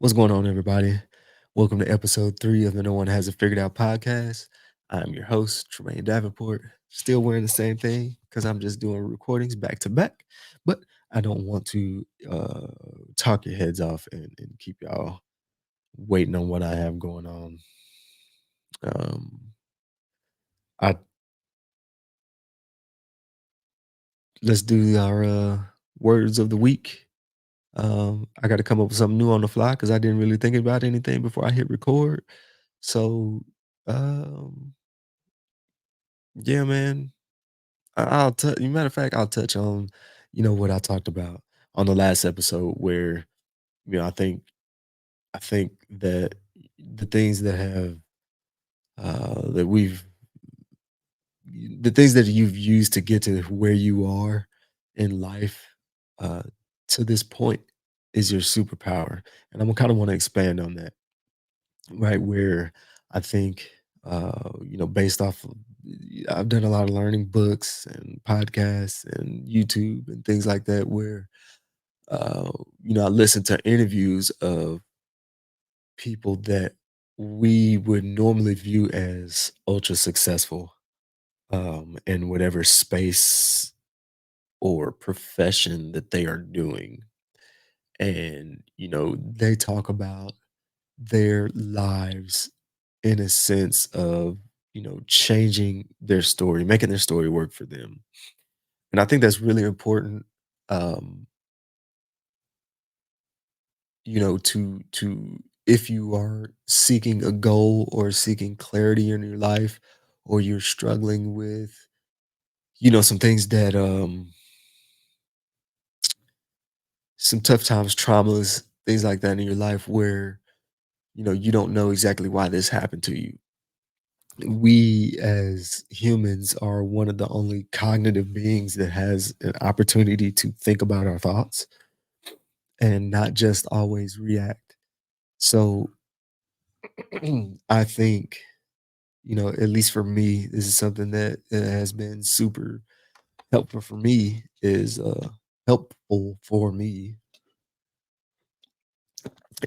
What's going on, everybody? Welcome to episode 3 of the No One Has It Figured Out podcast. I'm your host, Tramaine Davenport. Still wearing the same thing because I'm just doing recordings back to back. But I don't want to talk your heads off and keep y'all waiting on what I have going on. Um, I Let's do our words of the week. I got to come up with something new on the fly because I didn't really think about anything before I hit record. So, um, yeah, man. I'll touch. Matter of fact, I'll touch on, what I talked about on the last episode, where I think that the things that have that we've the things that you've used to get to where you are in life uh, to this point is your superpower, and I'm kind of want to expand on that, right? Where I think, based off of, I've done a lot of learning books and podcasts and YouTube and things like that, where, uh, I listen to interviews of people that we would normally view as ultra successful in whatever space or profession that they are doing. And, they talk about their lives in a sense of, changing their story, making their story work for them. And I think that's really important, um, to if you are seeking a goal or seeking clarity in your life, or you're struggling with, some things that some tough times, traumas, things like that in your life where, you don't know exactly why this happened to you. We as humans are one of the only cognitive beings that has an opportunity to think about our thoughts and not just always react. So I think, at least for me, this is something that has been super helpful for me, is helpful for me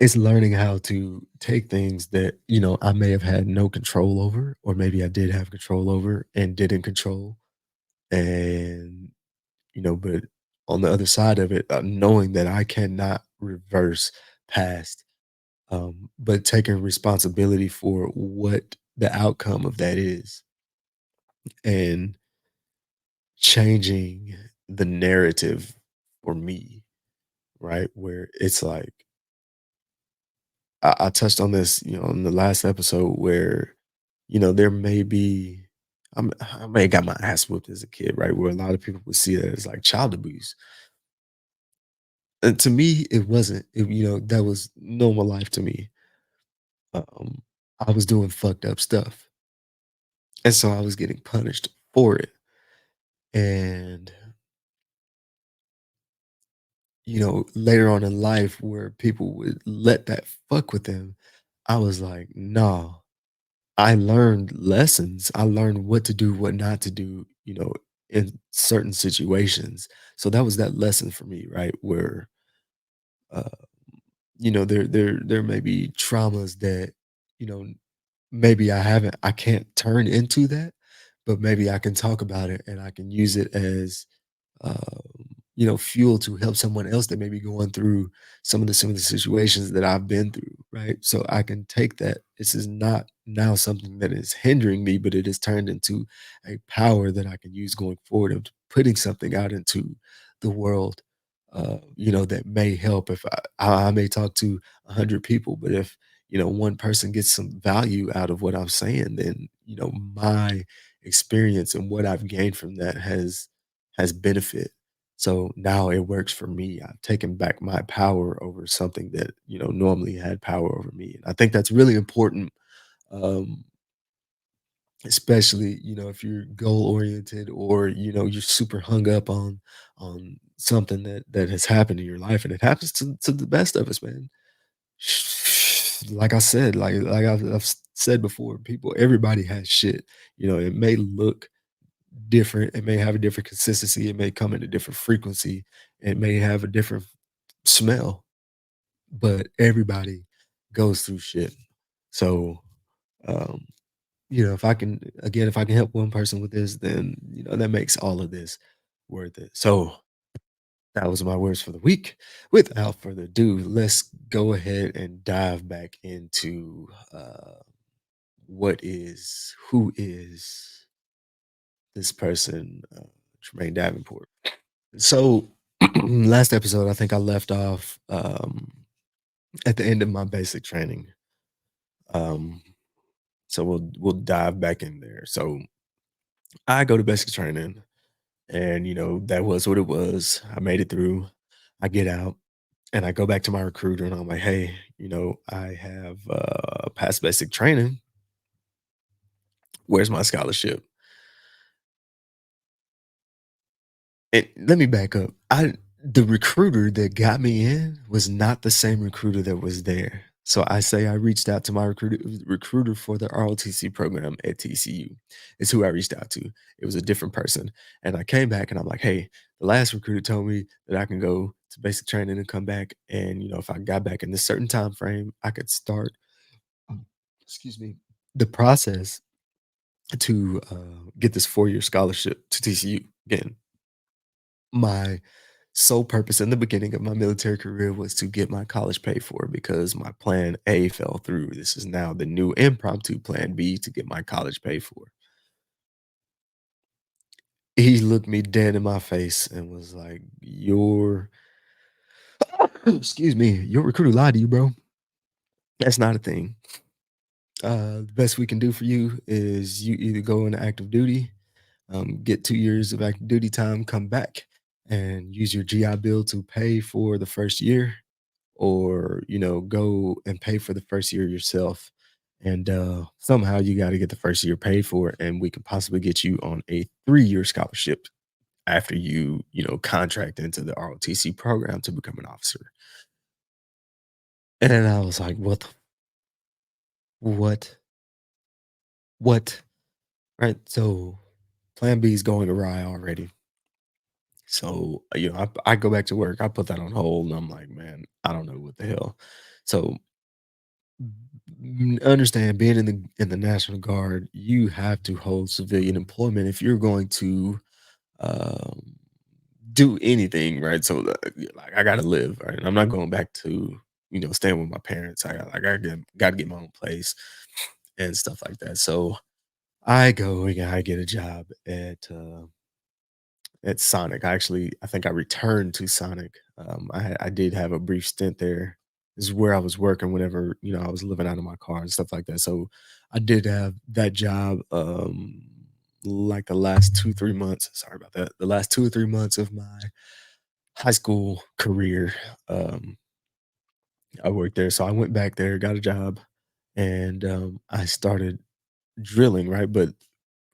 is learning how to take things that, I may have had no control over, or maybe I did have control over and didn't control. And but on the other side of it, knowing that I cannot reverse past, but taking responsibility for what the outcome of that is, and changing the narrative for me, right? Where it's like, I touched on this, in the last episode, where, there may be, I may have got my ass whooped as a kid, right? Where a lot of people would see that as like child abuse. And to me, it wasn't. That was normal life to me. Um, I was doing fucked up stuff, and so I was getting punished for it. And later on in life, where people would let that fuck with them, I was like, "Nah." I learned lessons. I learned what to do, what not to do, in certain situations. So that was that lesson for me, right? Where uh, there may be traumas that, you know, maybe I can't turn into that, but maybe I can talk about it and I can use it as, fuel to help someone else that may be going through some of the situations that I've been through, right? So I can take that. This is not now something that is hindering me, but it is turned into a power that I can use going forward of putting something out into the world, that may help. If I may talk to 100 people, but if one person gets some value out of what I'm saying, then my experience and what I've gained from that has benefit. So now it works for me. I've taken back my power over something that, normally had power over me. And I think that's really important, um, especially, if you're goal oriented, or, you're super hung up on something that has happened in your life. And it happens to the best of us, man. Like I said, like I've said before, everybody has shit. It may look different. It may have a different consistency. It may come in a different frequency. It may have a different smell. but everybody goes through shit. So, um, if I can again, if I can help one person with this, then that makes all of this worth it. So that was my words for the week. Without further ado, let's go ahead and dive back into who is this person, Tremaine Davenport. So, last episode, I think I left off at the end of my basic training. Um, so we'll dive back in there. So I go to basic training, and that was what it was. I made it through. I get out, and I go back to my recruiter, and I'm like, "Hey, I have passed basic training. Where's my scholarship?" And let me back up. The recruiter that got me in was not the same recruiter that was there. So I reached out to my recruiter for the ROTC program at TCU. It's who I reached out to. It was a different person. And I came back and I'm like, hey, the last recruiter told me that I can go to basic training and come back. And if I got back in this certain time frame, I could start, excuse me, the process to get this 4-year scholarship to TCU again. My sole purpose in the beginning of my military career was to get my college paid for because my plan A fell through. This is now the new impromptu plan B to get my college paid for. He looked me dead in my face and was like, "Your excuse me, your recruiter lied to you, bro. That's not a thing. The best we can do for you is you either go into active duty, get 2 years of active duty time, come back, and use your GI Bill to pay for the first year, or go and pay for the first year yourself, and somehow you got to get the first year paid for, and we could possibly get you on a 3-year scholarship after contract into the ROTC program to become an officer." And I was like, what what right? So plan B is going awry already. So I go back to work, I put that on hold, and I'm like, man, I don't know what the hell. So understand, being in the National Guard, you have to hold civilian employment if you're going to um, do anything, right? So, like, I gotta live, right? I'm not going back to staying with my parents. I gotta get my own place and stuff like that. So I go and I get a job at Sonic. I think I returned to Sonic. I did have a brief stint there. This is where I was working whenever, I was living out of my car and stuff like that. So I did have that job, like the last 2, 3 months. Sorry about that. The last 2 or 3 months of my high school career. Um, I worked there. So I went back there, got a job, and I started drilling, right? But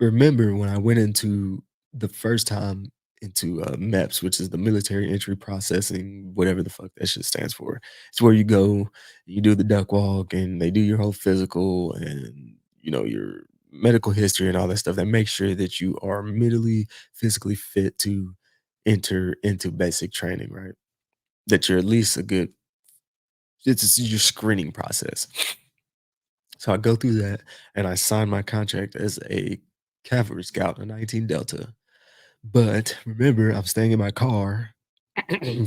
remember when I went into the first time into MEPS, which is the military entry processing, whatever the fuck that shit stands for. It's where you go, you do the duck walk, and they do your whole physical and your medical history and all that stuff that makes sure that you are mentally, physically fit to enter into basic training, right? That you're at least a good. It's your screening process. So I go through that and I sign my contract as a cavalry scout, a 19 Delta. But remember, I'm staying in my car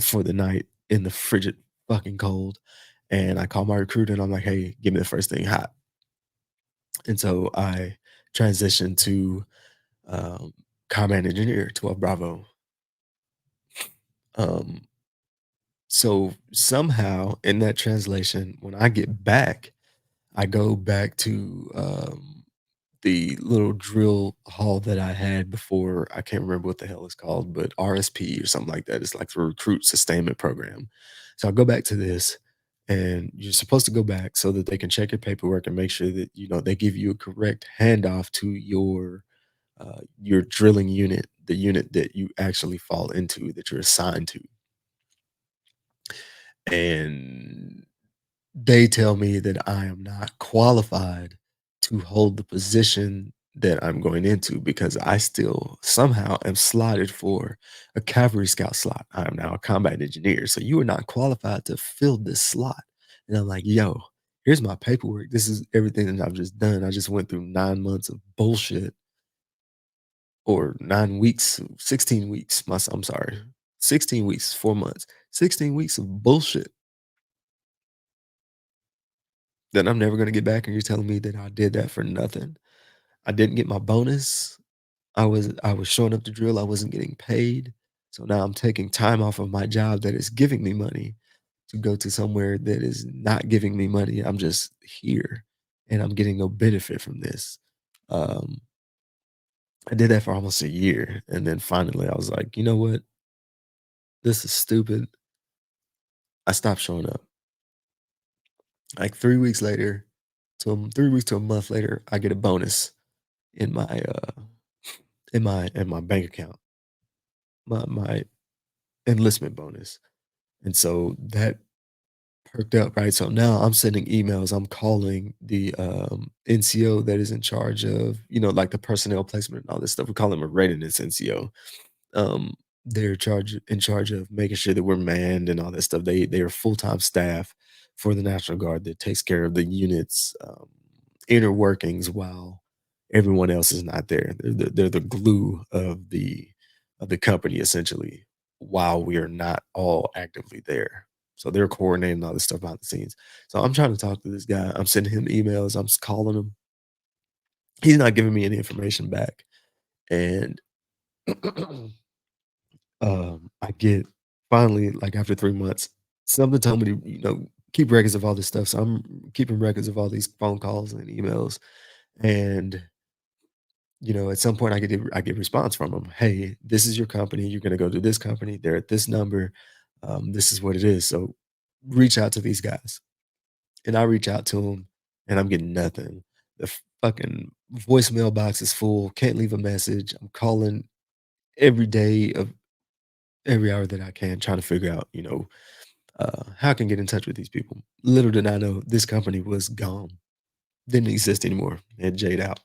for the night in the frigid fucking cold. And I call my recruiter and I'm like, hey, give me the first thing hot. And so I transitioned to um, Command Engineer, 12 Bravo. Um, so somehow in that translation, when I get back, I go back to the little drill hall that I had before. I can't remember what the hell it's called, but RSP or something like that. It's like the recruit sustainment program. So I go back to this, and you're supposed to go back so that they can check your paperwork and make sure that they give you a correct handoff to your drilling unit, the unit that you actually fall into, that you're assigned to. And they tell me that I am not qualified to hold the position that I'm going into because I still somehow am slotted for a cavalry scout slot. I am now a combat engineer. So you are not qualified to fill this slot. And I'm like, yo, here's my paperwork. This is everything that I've just done. I just went through 9 months of bullshit or 9 weeks, 16 weeks. I'm sorry, 16 weeks, 4 months, 16 weeks of bullshit that I'm never going to get back. And you're telling me that I did that for nothing. I didn't get my bonus. I was showing up to drill, I wasn't getting paid. So now I'm taking time off of my job that is giving me money to go to somewhere that is not giving me money. I'm just here and I'm getting no benefit from this. Um, I did that for almost a year. And then finally I was like, you know what? This is stupid. I stopped showing up. Like 3 weeks later, 3 weeks to a month later, I get a bonus in my bank account, my enlistment bonus. And so that perked up, right? So now I'm sending emails, I'm calling the, NCO that is in charge of, like the personnel placement and all this stuff. We call him a readiness NCO. Um, they're in charge of making sure that we're manned and all that stuff. They are full-time staff for the National Guard that takes care of the unit's, inner workings while everyone else is not there. They're the glue of the company essentially while we are not all actively there. So they're coordinating all this stuff behind the scenes. So I'm trying to talk to this guy. I'm sending him emails. Calling him. He's not giving me any information back. And I get finally, like after 3 months, something told me to, keep records of all this stuff. So I'm keeping records of all these phone calls and emails. And at some point I get response from them. Hey, this is your company. You're gonna go to this company. They're at this number. This is what it is. So reach out to these guys. And I reach out to them, and I'm getting nothing. The fucking voicemail box is full. Can't leave a message. I'm calling every day of every hour that I can, trying to figure out, how I can get in touch with these people. Little did I know this company was gone, didn't exist anymore. It had jade out.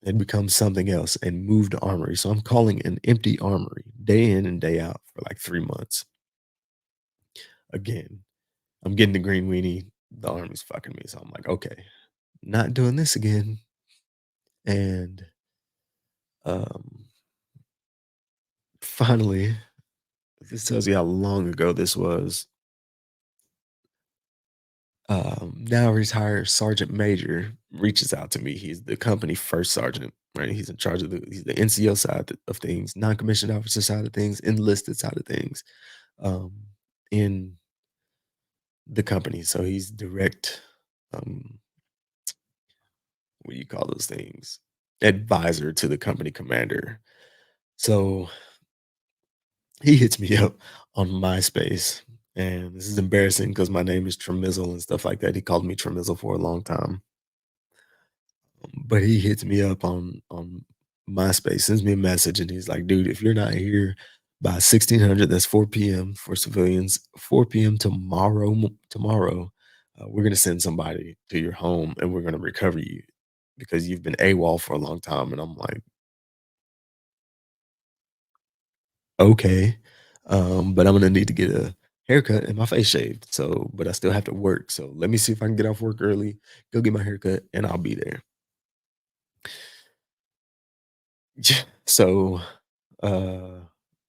Had become something else and moved to armory. So I'm calling an empty armory day in and day out for like 3 months. Again, I'm getting the green weenie. The army's fucking me. So I'm like, okay, not doing this again. And um, finally, this tells you how long ago this was. Now retired Sergeant Major reaches out to me. He's the company first sergeant, right? He's in charge of he's the NCO side of things, non-commissioned officer side of things, enlisted side of things, um, in the company. So he's direct, um, what do you call those things? Advisor to the company commander. So he hits me up on MySpace. And this is embarrassing because my name is Tramizzle and stuff like that. He called me Tramizzle for a long time. But he hits me up on MySpace, sends me a message, and he's like, "Dude, if you're not here by 1600, that's 4 p.m. for civilians, 4 p.m. tomorrow, we're gonna send somebody to your home and we're gonna recover you because you've been AWOL for a long time." And I'm like, "Okay, but I'm gonna need to get a haircut and my face shaved. So, but I still have to work. So let me see if I can get off work early, go get my haircut, and I'll be there." So, uh,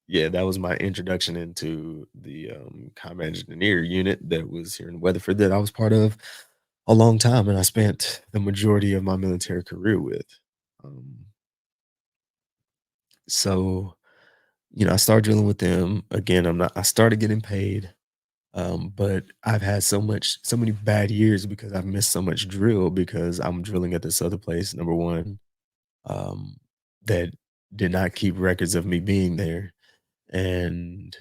yeah, that was my introduction into the, combat engineer unit that was here in Weatherford that I was part of a long time, and I spent the majority of my military career with. Um, so, I started dealing with them. Again, I started getting paid, but I've had so many bad years because I've missed so much drill because I'm drilling at this other place, number one, um, that did not keep records of me being there. And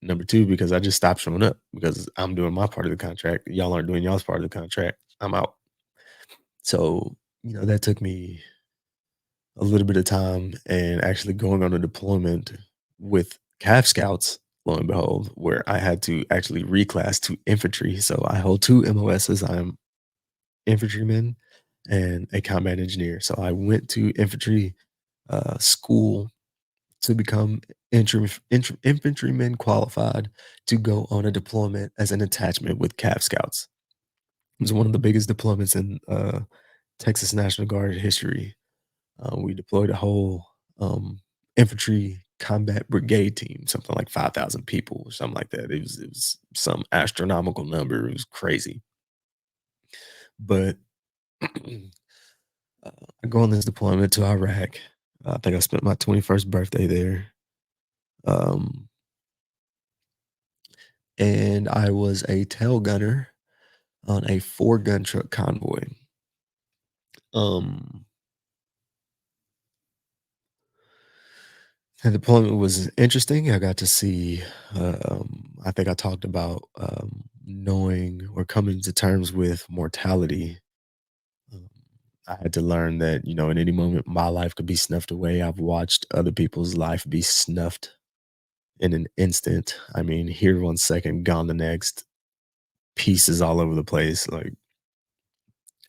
number 2, because I just stopped showing up because I'm doing my part of the contract. Y'all aren't doing y'all's part of the contract. I'm out. So, that took me a little bit of time and actually going on a deployment with Cav Scouts, lo and behold, where I had to actually reclass to infantry. So I hold 2 MOSs. I'm infantryman and a combat engineer. So I went to infantry school to become infantryman qualified to go on a deployment as an attachment with Cav Scouts. It was one of the biggest deployments in Texas National Guard history. We deployed a whole infantry combat brigade team, something like 5,000 people or something like that. It was some astronomical number. It was crazy. But I go on this deployment to Iraq. I think I spent my 21st birthday there. Um, and I was a tail gunner on a 4 gun truck convoy. Um, the deployment was interesting. I got to see, I think I talked about knowing or coming to terms with mortality. Um, I had to learn that, in any moment, my life could be snuffed away. I've watched other people's life be snuffed in an instant. I mean, here 1 second, gone the next, pieces all over the place. Like,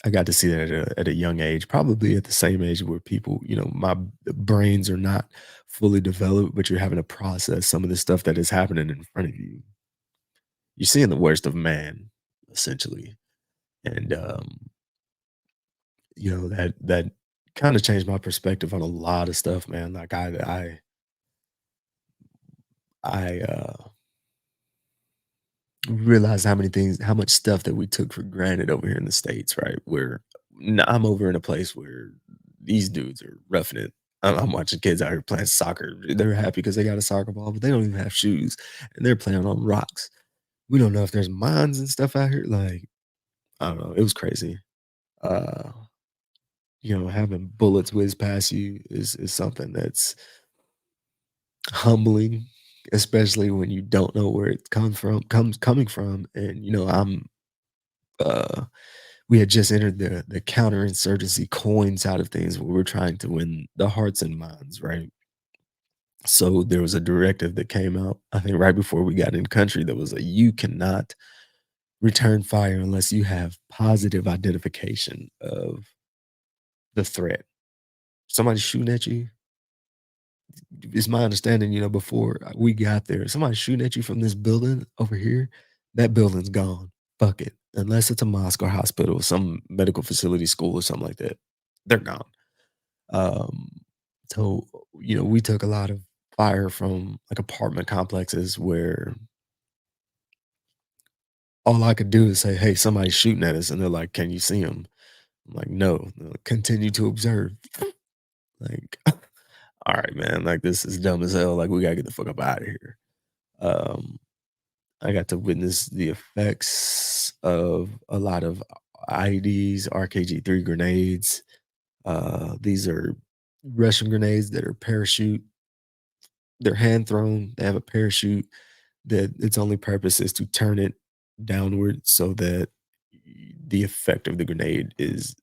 I got to see that at a young age, probably at the same age where people, my brains are not fully developed, but you're having to process some of the stuff that is happening in front of you. You're seeing the worst of man, essentially. And that kind of changed my perspective on a lot of stuff, man. Like I realize how much stuff that we took for granted over here in the States, right? Where I'm over in a place where these dudes are roughing it. I'm watching kids out here playing soccer. They're happy because they got a soccer ball, but they don't even have shoes and they're playing on rocks. We don't know if there's mines and stuff out here. Like, I don't know. It was crazy. Uh, having bullets whiz past you is something that's humbling, especially when you don't know where it comes coming from. And uh we had just entered the counterinsurgency coin side of things where we're trying to win the hearts and minds, right? So there was a directive that came out, I think right before we got in country, that was you cannot return fire unless you have positive identification of the threat. Somebody shooting at you, it's my understanding, before we got there, somebody shooting at you from this building over here, that building's gone. Fuck it. Unless it's a mosque or hospital, some medical facility, school, or something like that, they're gone. Um, so, we took a lot of fire from like apartment complexes where all I could do is say, "Hey, somebody's shooting at us," and they're like, "Can you see them?" I'm like, "No." They're like, continue to observe. Like, all right, man. Like this is dumb as hell. Like we gotta get the fuck up out of here. Um, I got to witness the effects of a lot of IEDs, RKG-3 grenades. These are Russian grenades that are parachute. They're hand thrown. They have a parachute that its only purpose is to turn it downward so that the effect of the grenade is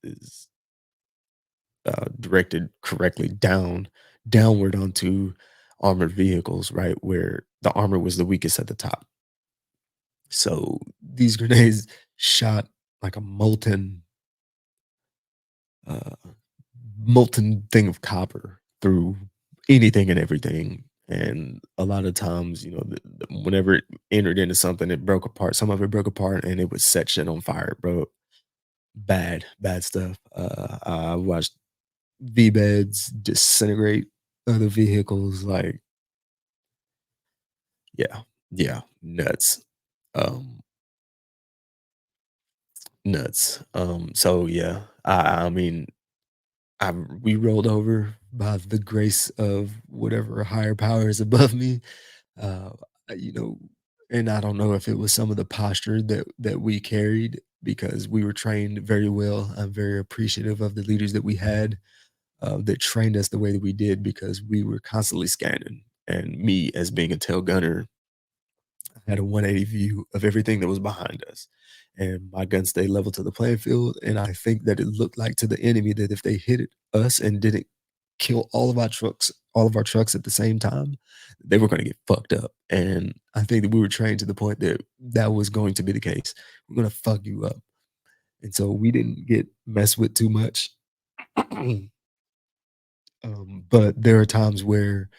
directed correctly downward onto armored vehicles, right where the armor was the weakest at the top. So these grenades shot like a uh, molten thing of copper through anything and everything. And a lot of times, whenever it entered into something, it broke apart. Some of it broke apart, and it would set shit on fire, bro. Bad, bad stuff. I watched V beds disintegrate other vehicles. Like, yeah, yeah, nuts. Um, Nuts. So yeah, I mean, we rolled over by the grace of whatever higher power is above me. Uh, you know, and I don't know if it was some of the posture that we carried because we were trained very well. I'm very appreciative of the leaders that we had that trained us the way that we did because we were constantly scanning. And me, as being a tail gunner, had a 180 view of everything that was behind us. And my gun stayed level to the playing field. And I think that it looked like to the enemy that if they hit us and didn't kill all of our trucks at the same time, they were going to get fucked up. And I think that we were trained to the point that that was going to be the case. We're going to fuck you up. and so we didn't get messed with too much. But there are times where,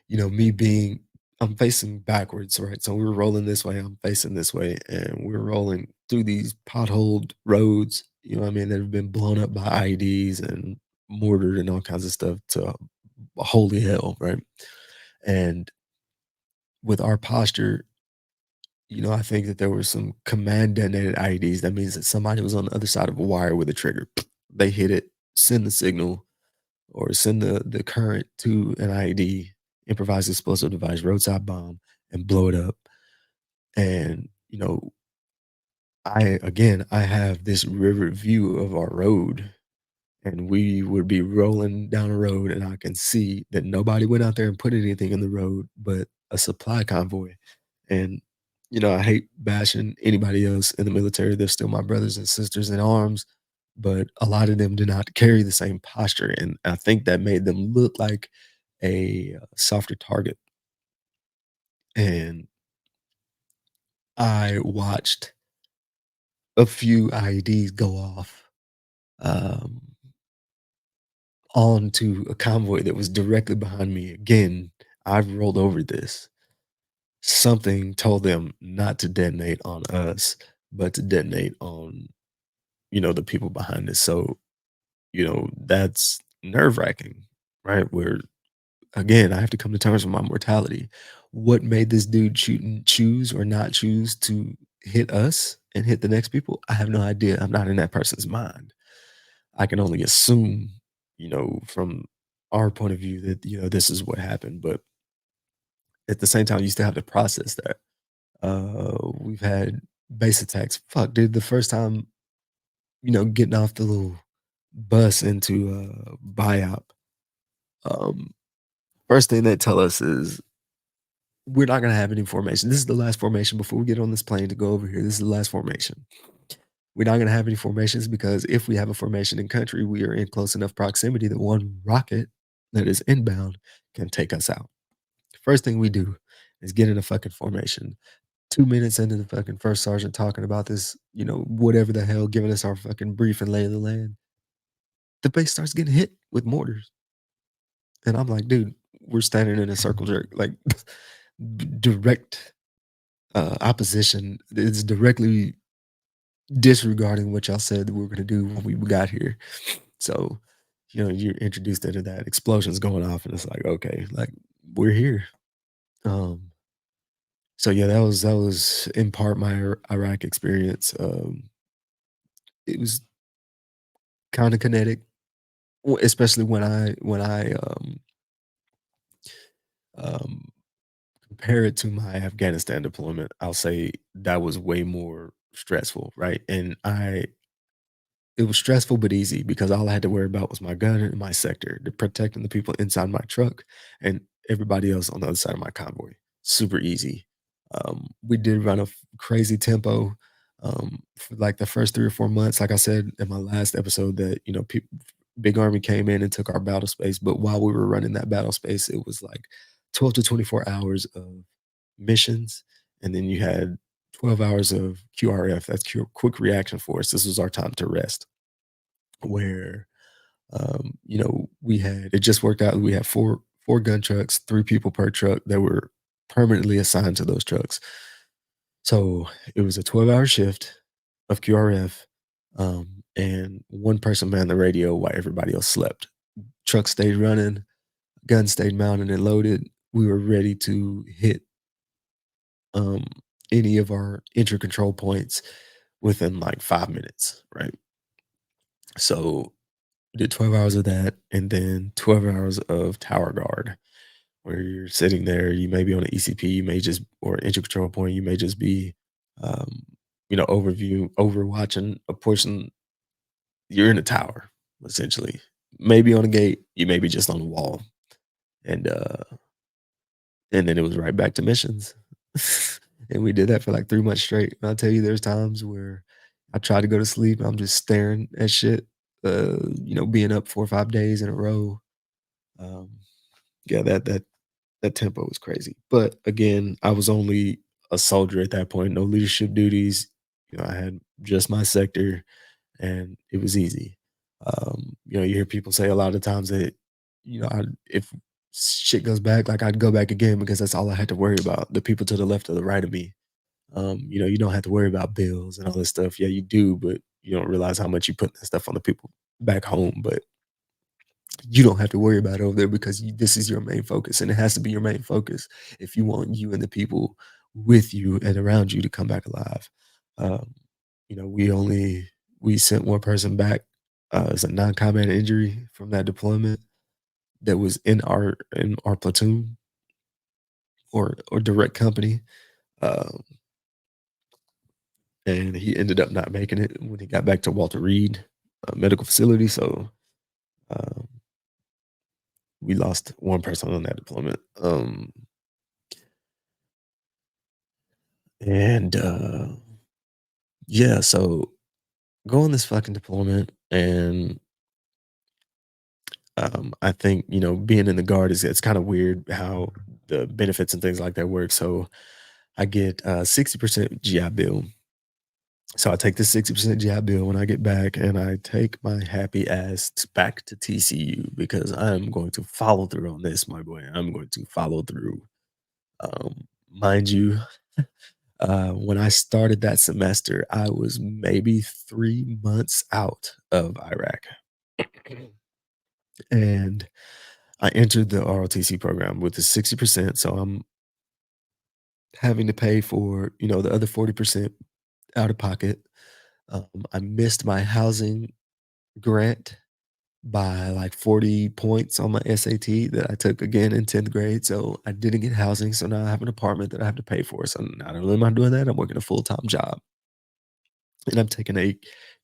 me being I'm facing backwards, right? So we were rolling this way, I'm facing this way, and we're rolling through these potholed roads, you know what I mean, that have been blown up by IEDs and mortared and all kinds of stuff to holy hell, right? And with our posture, I think that there were some command detonated IEDs. That means that somebody was on the other side of a wire with a trigger. They hit it, send the signal, or send the current to an IED, improvised explosive device, roadside bomb, and blow it up. And, I have this river view of our road, and we would be rolling down a road, and I can see that nobody went out there and put anything in the road but a supply convoy. And, I hate bashing anybody else in the military. They're still my brothers and sisters in arms, but a lot of them do not carry the same posture. And I think that made them look like a softer target. And I watched a few IEDs go off um, onto a convoy that was directly behind me. Again, I've rolled over this. Something told them not to detonate on us, but to detonate on, the people behind us. So, that's nerve wracking, right? Where again, I have to come to terms with my mortality. What made this dude choose or not choose to hit us and hit the next people? I have no idea. I'm not in that person's mind. I can only assume, from our point of view that, this is what happened. But at the same time, you still have to process that. We've had base attacks. Fuck, dude, the first time, getting off the little bus into BIOP, um, first thing they tell us is we're not gonna have any formation. This is the last formation before we get on this plane to go over here. This is the last formation. We're not gonna have any formations because if we have a formation in country, we are in close enough proximity that one rocket that is inbound can take us out. First thing we do is get in a fucking formation. 2 minutes into the fucking first sergeant talking about this, whatever the hell, giving us our fucking brief and lay of the land, the base starts getting hit with mortars. And I'm like, dude, we're standing in a circle jerk, like direct opposition is directly disregarding what y'all said that we were gonna do when we got here. So, you're introduced into that, explosions going off, and it's like, okay, like, we're here. Um, so yeah, that was in part my Iraq experience. It was kinda kinetic, especially um, compare it to my Afghanistan deployment. I'll say that was way more stressful, right? And it was stressful but easy because all I had to worry about was my gun and my sector, the protecting the people inside my truck and everybody else on the other side of my convoy. Super easy. We did run a crazy tempo for like the first 3 or 4 months. Like I said in my last episode, that Big Army came in and took our battle space. But while we were running that battle space, it was like 12 to 24 hours of missions, and then you had 12 hours of QRF. That's quick reaction force. This was our time to rest where we had it just worked out. We had four gun trucks, 3 people per truck that were permanently assigned to those trucks. So it was a 12-hour shift of QRF, and one person manned the radio while everybody else slept. Truck stayed running, guns stayed mounted and loaded. We were ready to hit um, any of our entry control points within like 5 minutes, right? So did 12 hours of that and then 12 hours of tower guard where you're sitting there. You may be on an ECP, you may just, or entry control point, you may just be, um, overwatching a portion. You're in a tower, essentially. Maybe on a gate, you may be just on a wall. And, and then it was right back to missions. And we did that for like 3 months straight. And I'll tell you, there's times where I try to go to sleep. I'm just staring at shit, being up 4 or 5 days in a row. Um, yeah, that tempo was crazy. But again, I was only a soldier at that point, no leadership duties. I had just my sector. and it was easy. You hear people say a lot of times that, if shit goes back, like I'd go back again because that's all I had to worry about. The people to the left or the right of me. You don't have to worry about bills and all this stuff. Yeah, you do, but you don't realize how much you put that stuff on the people back home. But you don't have to worry about it over there because this is your main focus, and it has to be your main focus if you want you and the people with you and around you to come back alive. Um, we sent one person back as a non-combat injury from that deployment that was in our platoon or direct company, um, and he ended up not making it when he got back to Walter Reed Medical Facility. So um, we lost one person on that deployment. And Yeah, so go on this fucking deployment, and I think being in the guard is it's kind of weird how the benefits and things like that work. So I get 60% GI Bill. So I take the 60% GI Bill when I get back, and I take my happy ass back to TCU because I'm going to follow through on this, my boy. I'm going to follow through. Mind you, when I started that semester, I was maybe 3 months out of Iraq. And I entered the ROTC program with the 60%. So I'm having to pay for, the other 40% out of pocket. I missed my housing grant by like 40 points on my SAT that I took again in 10th grade. So I didn't get housing. So now I have an apartment that I have to pay for. So not only am I doing that, I'm working a full-time job. And I'm taking a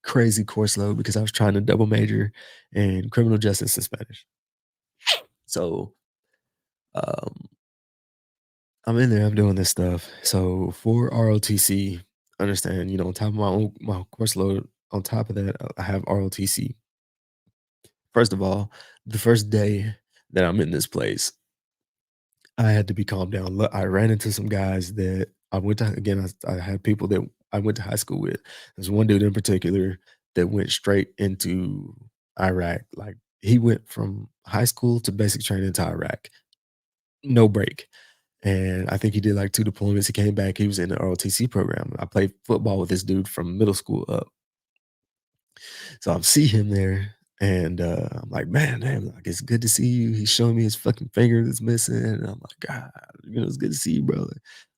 crazy course load because I was trying to double major in criminal justice and Spanish. So um, I'm in there, I'm doing this stuff. So for ROTC, understand, on top of my course load, on top of that, I have ROTC. First of all, the first day that I'm in this place, I had to be calmed down. Look, I ran into some guys that I went to again, I had people that I went to high school with. There's one dude in particular that went straight into Iraq. Like he went from high school to basic training to Iraq. No break. And I think he did like 2 deployments. He came back. He was in the ROTC program. I played football with this dude from middle school up. So I see him there, and I'm like, man, damn, like it's good to see you. He's showing me his fucking finger that's missing. And I'm like, God, it's good to see you, bro.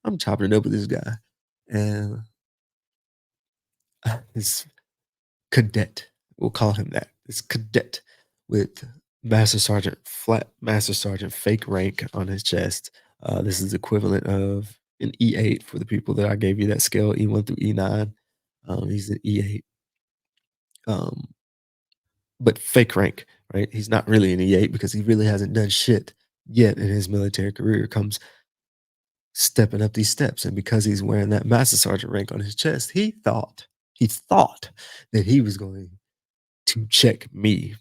I'm chopping it up with this guy. And this cadet, we'll call him that. This cadet with Master Sergeant fake rank on his chest. This is equivalent of an E8 for the people that I gave you that scale, E1 through E9. He's an E8. Um, but fake rank, right? He's not really an E8 because he really hasn't done shit yet in his military career. Comes stepping up these steps, and because he's wearing that master sergeant rank on his chest, he thought that he was going to check me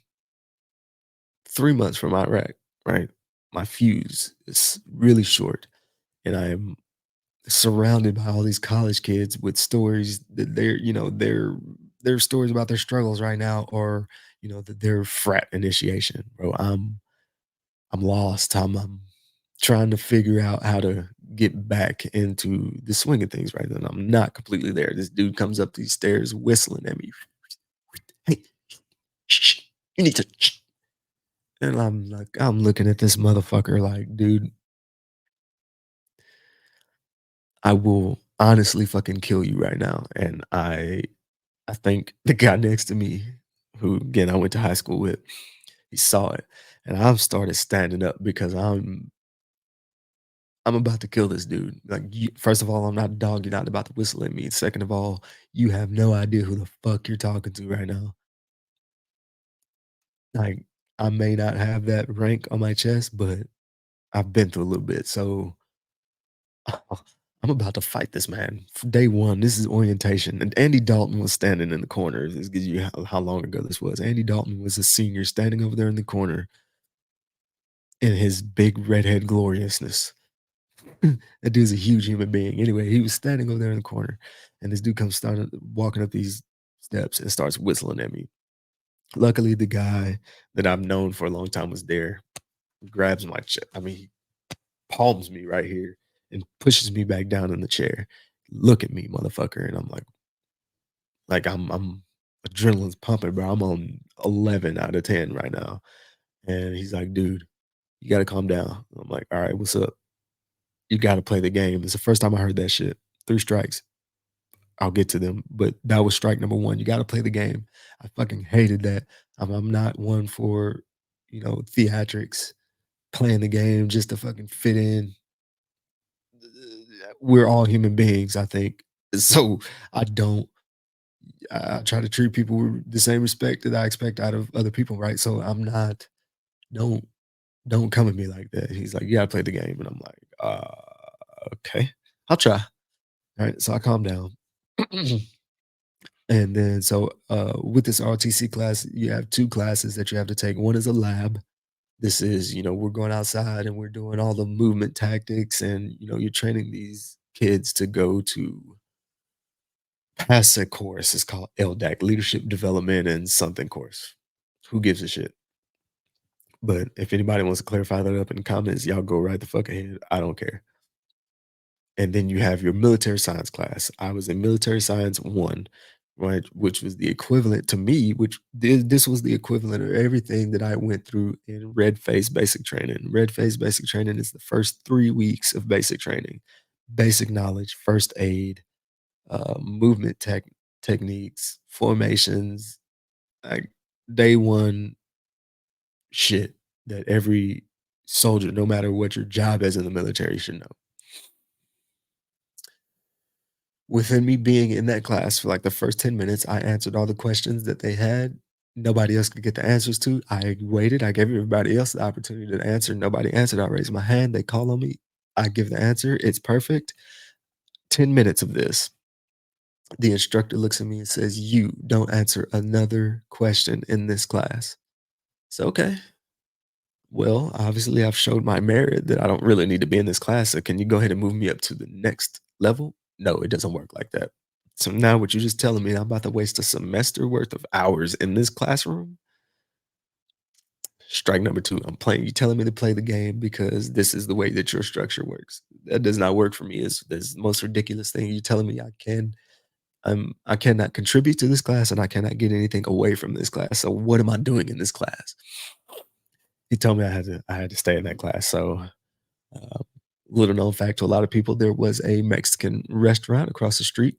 3 months from Iraq, right? My fuse is really short, and I am surrounded by all these college kids with stories that their stories about their struggles right now, or that their frat initiation, bro. I'm lost. I'm trying to figure out how to get back into the swing of things right now. I'm not completely there. This dude comes up these stairs whistling at me. Hey, shh, you need to. Shh. And I'm like, I'm looking at this motherfucker like, dude, I will honestly fucking kill you right now. And I think the guy next to me, who again I went to high school with, he saw it, and I've started standing up because I'm about to kill this dude. Like, first of all, I'm not a dog. You're not about to whistle at me. Second of all, you have no idea who the fuck you're talking to right now. Like, I may not have that rank on my chest, but I've been through a little bit. So I'm about to fight this man. Day one, this is orientation. And Andy Dalton was standing in the corner. This gives you how long ago this was. Andy Dalton was a senior standing over there in the corner in his big redhead gloriousness. That dude's a huge human being. Anyway, he was standing over there in the corner, and this dude comes started walking up these steps and starts whistling at me. Luckily, the guy that I've known for a long time was there, grabs my I mean, he palms me right here and pushes me back down in the chair. Look at me, motherfucker. And I'm like I'm adrenaline's pumping, bro. I'm on 11 out of 10 right now. And he's like, dude, you gotta calm down. I'm like, all right, what's up? You gotta play the game. It's the first time I heard that shit. Three strikes. I'll get to them. But that was strike number one. You gotta play the game. I fucking hated that. I'm not one for, theatrics, playing the game just to fucking fit in. We're all human beings, I think. So I don't I try to treat people with the same respect that I expect out of other people, right? So I'm not don't don't come at me like that. He's like, "You gotta play the game." And I'm like, okay. I'll try." Right? So I calm down. And then with this ROTC class, you have 2 classes that you have to take. One is a lab. This is, we're going outside and we're doing all the movement tactics and, you're training these kids to go to pass a course. It's called LDAC, Leadership Development and something course. Who gives a shit? But if anybody wants to clarify that up in the comments, y'all go right the fuck ahead. I don't care. And then you have your military science class. I was in military science 1, right, which was the equivalent to me, which this was the equivalent of everything that I went through in red phase basic training. Red phase basic training is the first 3 weeks of basic training. Basic knowledge, first aid, movement techniques, formations, like day 1 shit that every soldier, no matter what your job is in the military, should know. Within me being in that class for like the first 10 minutes, I answered all the questions that they had. Nobody else could get the answers to. I waited. I gave everybody else the opportunity to answer. Nobody answered. I raised my hand. They call on me. I give the answer. It's perfect. 10 minutes of this. The instructor looks at me and says, "You don't answer another question in this class." So, okay. Well, obviously, I've showed my merit that I don't really need to be in this class. So, can you go ahead and move me up to the next level? No, it doesn't work like that. So now what you're just telling me I'm about to waste a semester worth of hours in this classroom? Strike number 2. I'm playing you telling me to play the game because this is the way that your structure works. That does not work for me. It's the most ridiculous thing. You're telling me I cannot contribute to this class and I cannot get anything away from this class. So what am I doing in this class? He told me I had to stay in that class. So little known fact to a lot of people, there was a Mexican restaurant across the street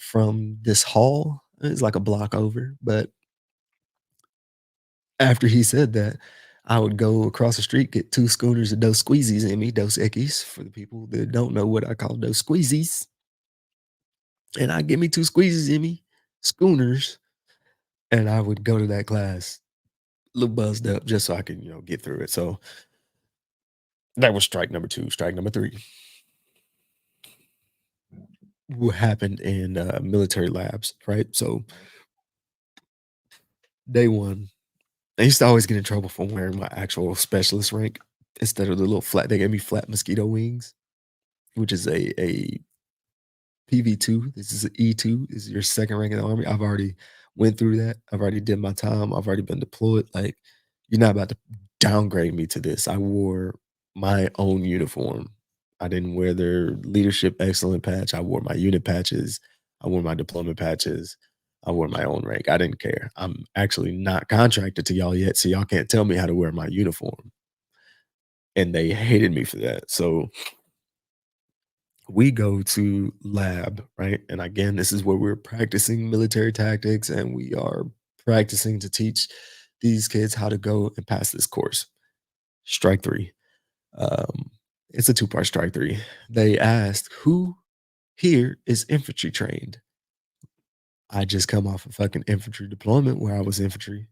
from this hall. It's like a block over, but after he said that, I would go across the street, get 2 schooners of Dos Squeezies in me, Dos Equis, for the people that don't know what I call Dos Squeezies, and I get me 2 squeezes in me, schooners, and I would go to that class a little buzzed up just so I could, get through it. So that was strike number 2. Strike number 3, what happened in, military labs, right? So day 1, I used to always get in trouble for wearing my actual specialist rank instead of the little flat they gave me flat mosquito wings, which is a PV2. This is an E2. This is your second rank in the army. I've already went through that. I've already did my time. I've already been deployed. Like, you're not about to downgrade me to this. I wore my own uniform. I didn't wear their leadership excellent patch. I wore my unit patches. I wore my deployment patches. I wore my own rank. I didn't care. I'm actually not contracted to y'all yet, so y'all can't tell me how to wear my uniform. And they hated me for that. So we go to lab, right? And again, this is where we're practicing military tactics and we are practicing to teach these kids how to go and pass this course. Strike 3. Um, it's a 2-part strike 3. They asked, who here is infantry trained? I just come off a fucking infantry deployment where I was infantry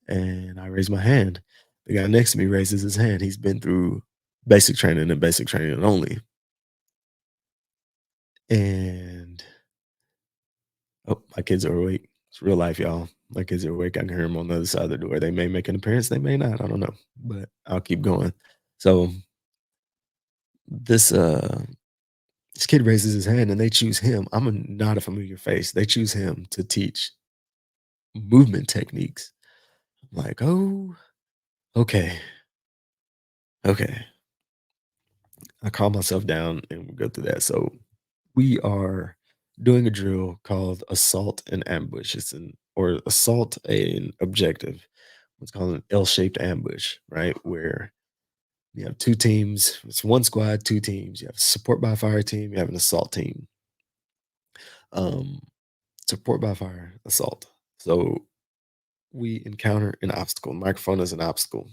and I raised my hand. The guy next to me raises his hand. He's been through basic training only. And oh, my kids are awake. It's real life, y'all. My kids are awake. I can hear them on the other side of the door. They may make an appearance, they may not. I don't know, but I'll keep going. So this This kid raises his hand and they choose him. Not a familiar face. They choose him to teach movement techniques. I'm like, oh, okay, okay. I calm myself down and we go through that. So we are doing a drill called assault and ambush. It's an or assault an objective. What's called an L-shaped ambush, right? Where you have two teams. It's one squad, two teams. You have a support by fire team. You have an assault team. Um, support by fire, assault. So we encounter an obstacle. Microphone is an obstacle.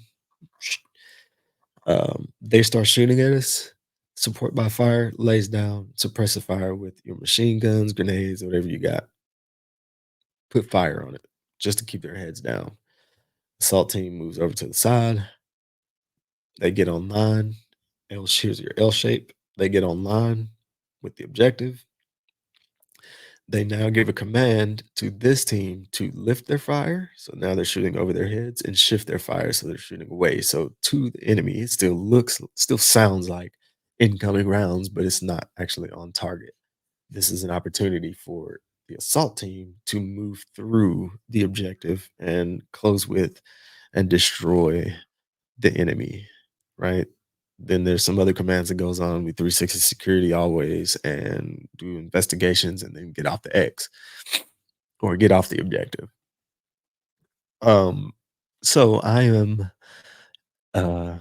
They start shooting at us. Support by fire lays down suppressive fire with your machine guns, grenades, whatever you got. Put fire on it just to keep their heads down. Assault team moves over to the side. They get online. Here's your L shape. They get online with the objective. They now give a command to this team to lift their fire. So now they're shooting over their heads and shift their fire so they're shooting away. So to the enemy, it still sounds like incoming rounds, but it's not actually on target. This is an opportunity for the assault team to move through the objective and close with and destroy the enemy, right? Then there's some other commands that goes on with 360 security always and do investigations and then get off the X or get off the objective. Um, so I am uh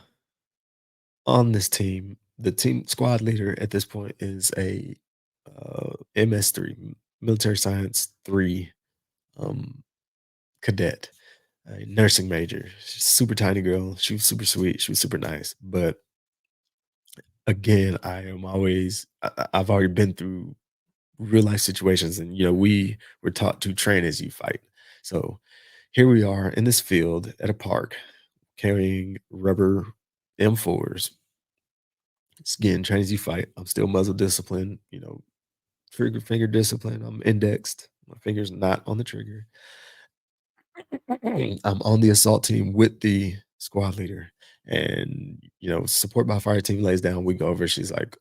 on this team. The team squad leader at this point is a MS3, military science 3 um cadet, a nursing major. She's a super tiny girl. She was super sweet. She was super nice. But again, I've already been through real life situations and we were taught to train as you fight. So here we are in this field at a park carrying rubber M4s. It's again, train as you fight. I'm still muzzle discipline, trigger finger discipline. I'm indexed. My finger's not on the trigger. I'm on the assault team with the squad leader. And, support by fire team lays down. We go over. She's like,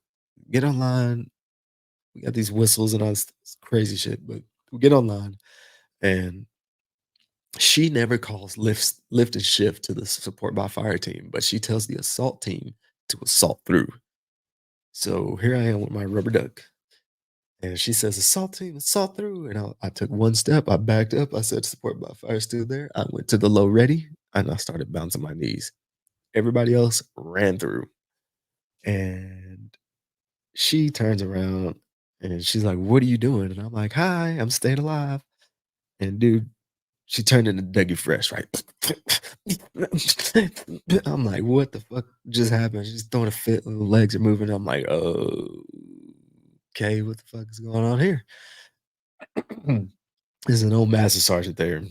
get online. We got these whistles and all this crazy shit, but we get online and she never calls lift and shift to the support by fire team, but she tells the assault team to assault through. So here I am with my rubber duck. And she says, assault team, assault through. And I took one step, I backed up, I said, support by fire still there. I went to the low ready and I started bouncing my knees. Everybody else ran through. And she turns around and she's like, what are you doing? And I'm like, hi, I'm staying alive. And dude, she turned into Dougie Fresh, right? I'm like, what the fuck just happened? She's throwing a fit, little legs are moving. I'm like, oh, okay, what the fuck is going on here? There's an old master sergeant there,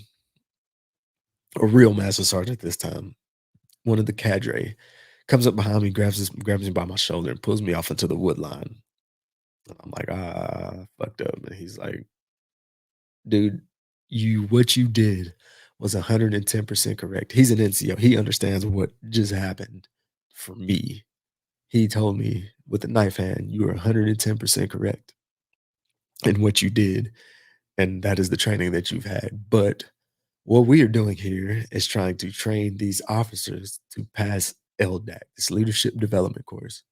a real master sergeant this time. One of the cadre comes up behind me, grabs me by my shoulder, and pulls me off into the wood line. And I'm like, fucked up. And he's like, dude, what you did was 110% correct. He's an NCO. He understands what just happened for me. He told me with a knife hand, you are 110% correct in what you did. And that is the training that you've had. But what we are doing here is trying to train these officers to pass LDAC, this leadership development course.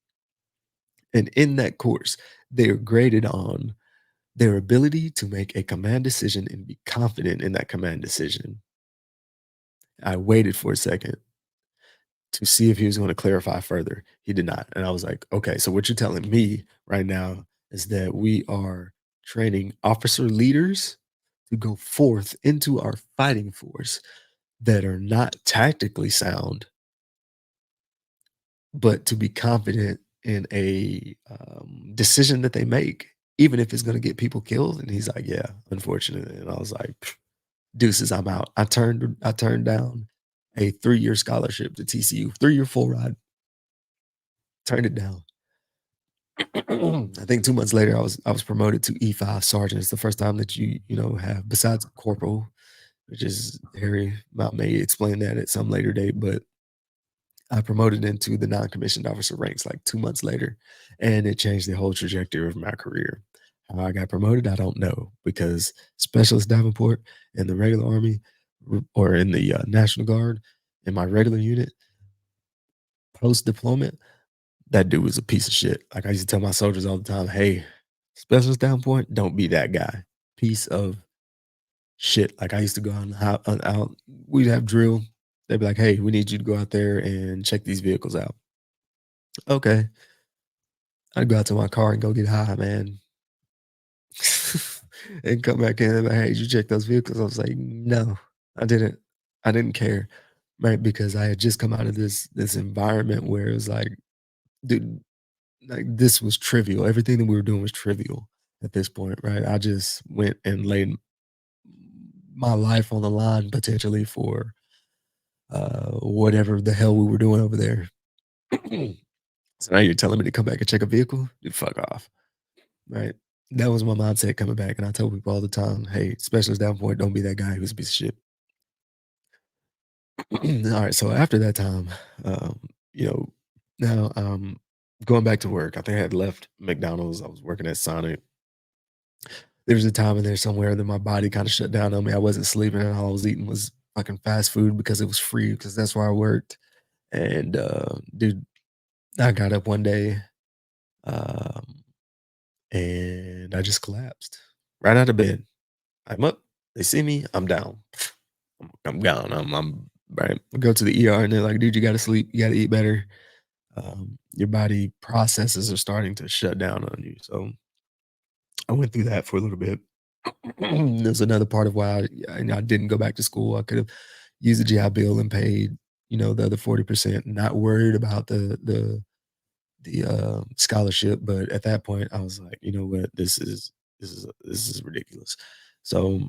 And in that course, they are graded on their ability to make a command decision and be confident in that command decision. I waited for a second to see if he was going to clarify further. He did not. And I was like, okay, so what you're telling me right now is that we are training officer leaders to go forth into our fighting force that are not tactically sound, but to be confident in a decision that they make, even if it's going to get people killed. And he's like, yeah, unfortunately. And I was like, deuces, I'm out. I turned down a 3-year scholarship to TCU, 3-year full ride, turned it down. I think 2 months later, I was promoted to E5 sergeant. It's the first time that you have besides corporal, which is Harry may explain that at some later date, but I promoted into the non-commissioned officer ranks like 2 months later, and it changed the whole trajectory of my career. How I got promoted, I don't know, because Specialist Davenport in the regular Army or in the, National Guard in my regular unit, post-deployment, that dude was a piece of shit. Like, I used to tell my soldiers all the time, "Hey, Specialist Davenport, don't be that guy. Piece of shit." Like, I used to go out and out we'd have drill. They'd be like, "Hey, we need you to go out there and check these vehicles out." Okay. I'd go out to my car and go get high, man, and come back in and be like, "Hey, did you check those vehicles?" I was like, "No, I didn't. I didn't care." Right? Because I had just come out of this environment where it was like, dude, like this was trivial. Everything that we were doing was trivial at this point, right? I just went and laid my life on the line potentially for whatever the hell we were doing over there. So now you're telling me to come back and check a vehicle? Dude, fuck off. Right? That was my mindset coming back, and I tell people all the time, "Hey, specialist down point, don't be that guy who's a piece of shit." Alright, so after that time, um, you know, now, going back to work, I think I had left McDonald's, I was working at Sonic. There was a time in there somewhere that my body kinda shut down on me, I wasn't sleeping, and all I was eating was fucking fast food because it was free, because that's where I worked, and, dude, I got up one day, um, and I just collapsed right out of bed. I'm up, they see me, I'm down. I'm gone. I'm right. I go to the ER and they're like, dude, you gotta sleep, you gotta eat better. Your body processes are starting to shut down on you. So I went through that for a little bit. There's another part of why I didn't go back to school. I could have used the GI Bill and paid, the other 40%, not worried about the scholarship. But at that point, I was like, you know what, this is ridiculous. So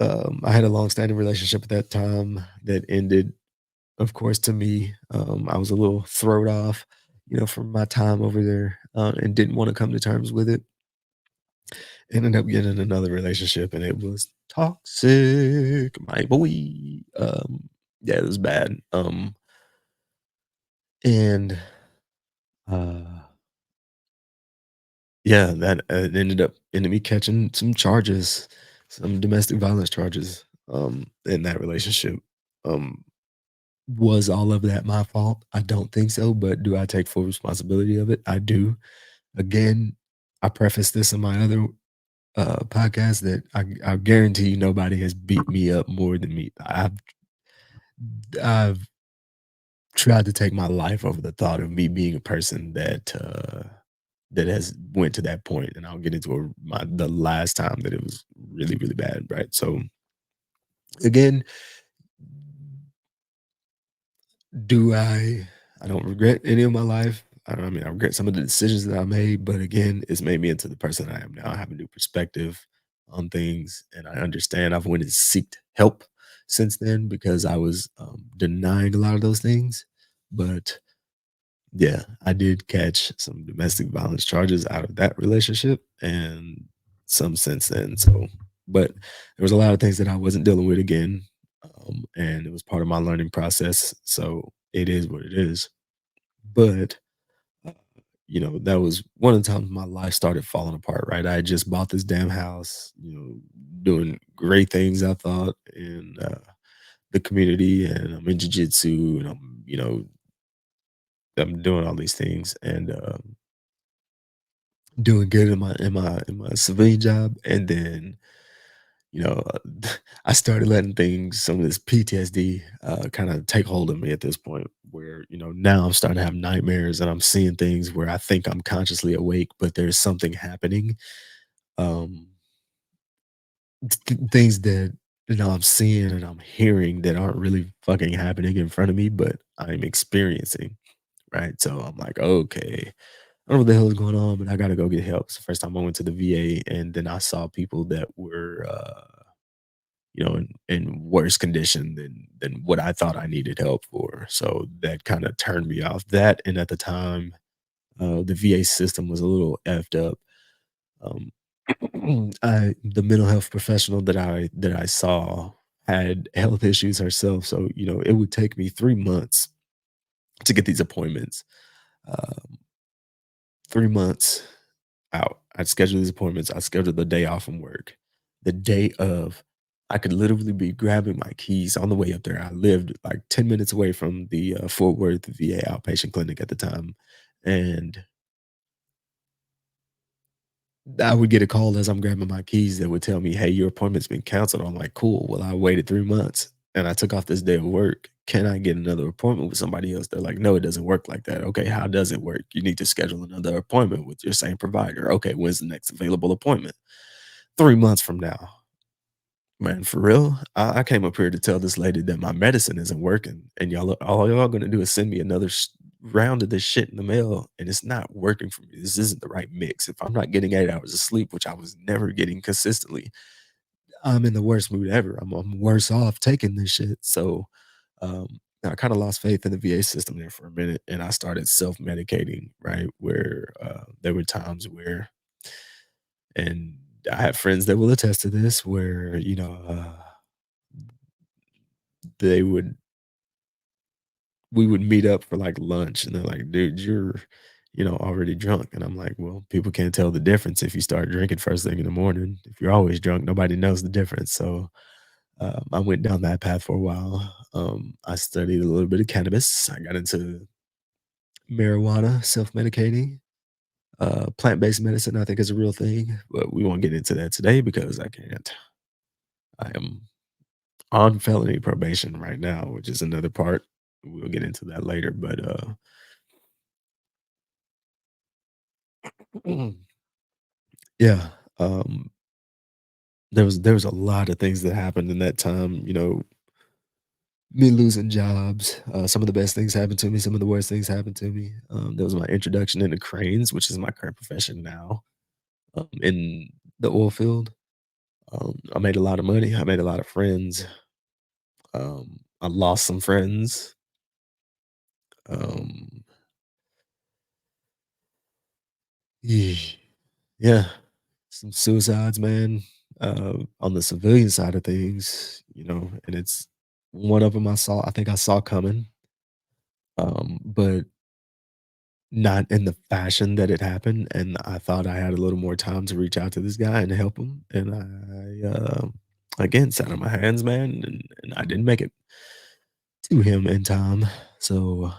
I had a long-standing relationship at that time that ended, of course, to me. I was a little thrown off, from my time over there, and didn't want to come to terms with it. Ended up getting in another relationship, and it was toxic, my boy. Yeah, it was bad. And uh, yeah, that ended me catching some charges, some domestic violence charges, in that relationship. Um, Was all of that my fault? I don't think so, but do I take full responsibility of it? I do. Again, I preface this in my other, podcast that I guarantee you nobody has beat me up more than me. I've tried to take my life over the thought of me being a person that has went to that point, and I'll get into the last time that it was really, really bad, right? So, again, Do I don't regret any of my life. I mean, I regret some of the decisions that I made, but again, it's made me into the person I am now. I have a new perspective on things, and I understand. I've went and seeked help since then because I was denying a lot of those things. But yeah, I did catch some domestic violence charges out of that relationship and some since then. So, but there was a lot of things that I wasn't dealing with again. And it was part of my learning process. So it is what it is. But, uh, that was one of the times my life started falling apart, right? I had just bought this damn house, doing great things, I thought, in the community. And I'm in jujitsu and I'm doing all these things. And, doing good in my civilian job, and then, you know, I started letting some of this PTSD, kinda take hold of me at this point where, now I'm starting to have nightmares and I'm seeing things where I think I'm consciously awake, but there's something happening, um, things that, I'm seeing and I'm hearing that aren't really fucking happening in front of me, but I'm experiencing, right? So I'm like, "Okay, I don't know what the hell is going on, but I gotta go get help." It's the first time I went to the VA, and then I saw people that were, in worse condition than what I thought I needed help for. So that kind of turned me off. That, and at the time, the VA system was a little effed up. Um, the mental health professional that I saw had health issues herself, so it would take me 3 months to get these appointments. Uh, 3 months out, I'd schedule these appointments. I scheduled the day off from work. The day of, I could literally be grabbing my keys on the way up there. I lived like 10 minutes away from the Fort Worth VA outpatient clinic at the time. And I would get a call as I'm grabbing my keys that would tell me, "Hey, your appointment's been canceled." I'm like, "Cool. Well, I waited 3 months and I took off this day of work. Can I get another appointment with somebody else?" They're like, "No, it doesn't work like that." "Okay, how does it work?" "You need to schedule another appointment with your same provider." "Okay, when's the next available appointment?" 3 months from now. Man, for real? I came up here to tell this lady that my medicine isn't working, and all y'all gonna do is send me another round of this shit in the mail, and it's not working for me. This isn't the right mix. If I'm not getting 8 hours of sleep, which I was never getting consistently, I'm in the worst mood ever. I'm worse off taking this shit. So, I kind of lost faith in the VA system there for a minute, and I started self medicating. Right, where there were times where, and I have friends that will attest to this, where they would we would meet up for, like, lunch, and they're like, "Dude, you're, already drunk." And I'm like, "Well, people can't tell the difference if you start drinking first thing in the morning. If you're always drunk, nobody knows the difference." So, I went down that path for a while. I studied a little bit of cannabis. I got into marijuana, self-medicating. Plant-based medicine, I think, is a real thing, but we won't get into that today because I can't. I am on felony probation right now, which is another part. We'll get into that later, but, yeah, um, there was a lot of things that happened in that time, me losing jobs, some of the best things happened to me, some of the worst things happened to me. That was my introduction into cranes, which is my current profession now, in the oil field. I made a lot of money, I made a lot of friends, I lost some friends, um, yeah, some suicides, man, on the civilian side of things, and it's one of them I think I saw coming, but not in the fashion that it happened, and I thought I had a little more time to reach out to this guy and help him, and again, sat on my hands, man, and I didn't make it to him in time, so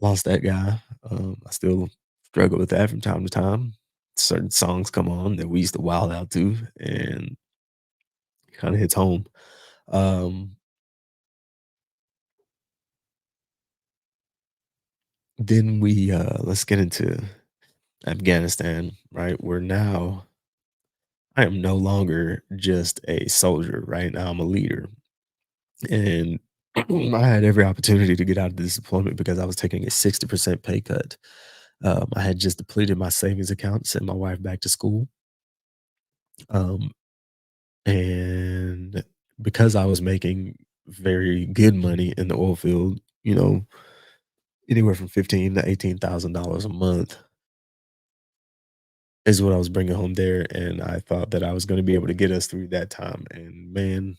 lost that guy. I still struggle with that from time to time. Certain songs come on that we used to wild out to, and kinda hits home. Um, then let's get into Afghanistan, right? Where now I am no longer just a soldier, right? Now I'm a leader. And I had every opportunity to get out of this deployment because I was taking a 60% pay cut. I had just depleted my savings account, sent my wife back to school. Um, and because I was making very good money in the oil field, anywhere from 15 to $18,000 a month is what I was bringing home there. And I thought that I was going to be able to get us through that time. And man,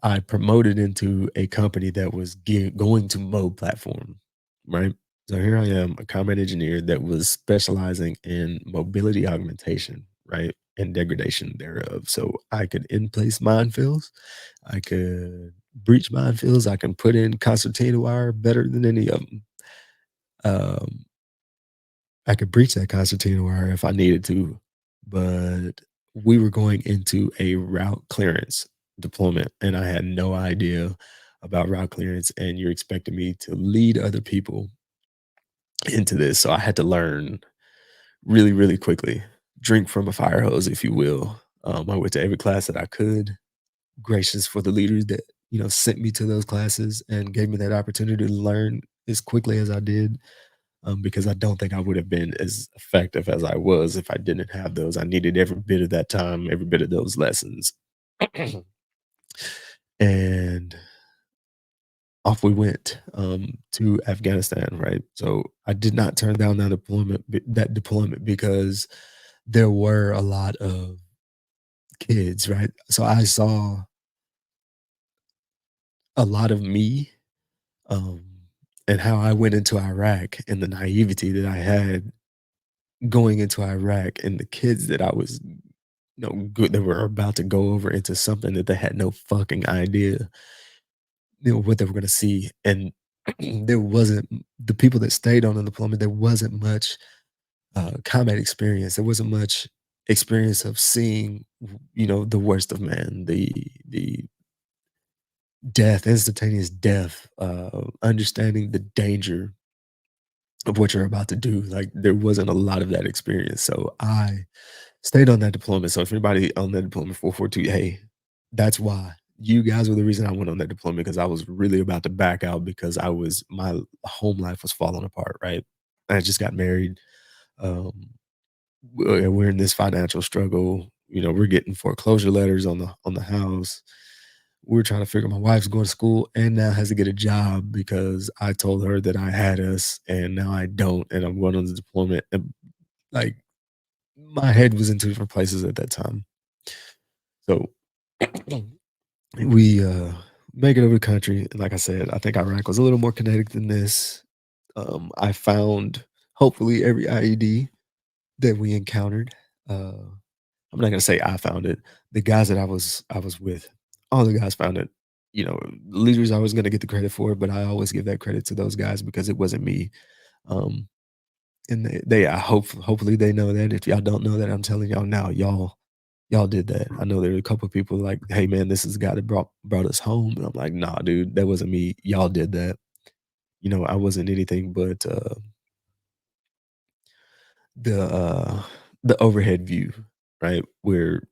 I promoted into a company that was going to mow platform, right? So here I am, a combat engineer that was specializing in mobility augmentation, right? And degradation thereof. So I could in place minefields, I could breach minefields, I can put in concertina wire better than any of them. Um, I could breach that concertina wire if I needed to, but we were going into a route clearance deployment, and I had no idea about route clearance, and you're expecting me to lead other people into this, so I had to learn really, really quickly, drink from a fire hose, if you will. I went to every class that I could, gracious for the leaders that, sent me to those classes and gave me that opportunity to learn as quickly as I did, because I don't think I would have been as effective as I was if I didn't have those. I needed every bit of that time, every bit of those lessons. And off we went to Afghanistan, right? So I did not turn down that deployment because there were a lot of kids, right? So I saw a lot of me um, and how I went into Iraq and the naivety that I had going into Iraq and the kids that I was, good that were about to go over into something that they had no fucking idea, what they were gonna see. And there wasn't the people that stayed on the deployment, there wasn't much combat experience. There wasn't much experience of seeing, the worst of man, the death, instantaneous death, understanding the danger of what you're about to do. Like there wasn't a lot of that experience. So I stayed on that deployment. So if anybody on that deployment 442, hey, that's why. You guys were the reason I went on that deployment because I was really about to back out because my home life was falling apart, right? I just got married. Um, we're in this financial struggle. We're getting foreclosure letters on the house. We're trying to figure my wife's going to school and now has to get a job because I told her that I had us and now I don't and I'm going on the deployment. And like my head was in two different places at that time. So we make it over the country. And like I said, I think Iraq was a little more kinetic than this. I found hopefully every IED that we encountered. I'm not gonna say I found it. The guys that I was with, all the guys found it. Leaders I was gonna get the credit for, but I always give that credit to those guys because it wasn't me. Um, and I hopefully they know that. If y'all don't know that, I'm telling y'all now, y'all did that. I know there are a couple of people like, hey man, this is the guy that brought us home. And I'm like, nah, dude, that wasn't me. Y'all did that. I wasn't anything but the uh the overhead view, right? Where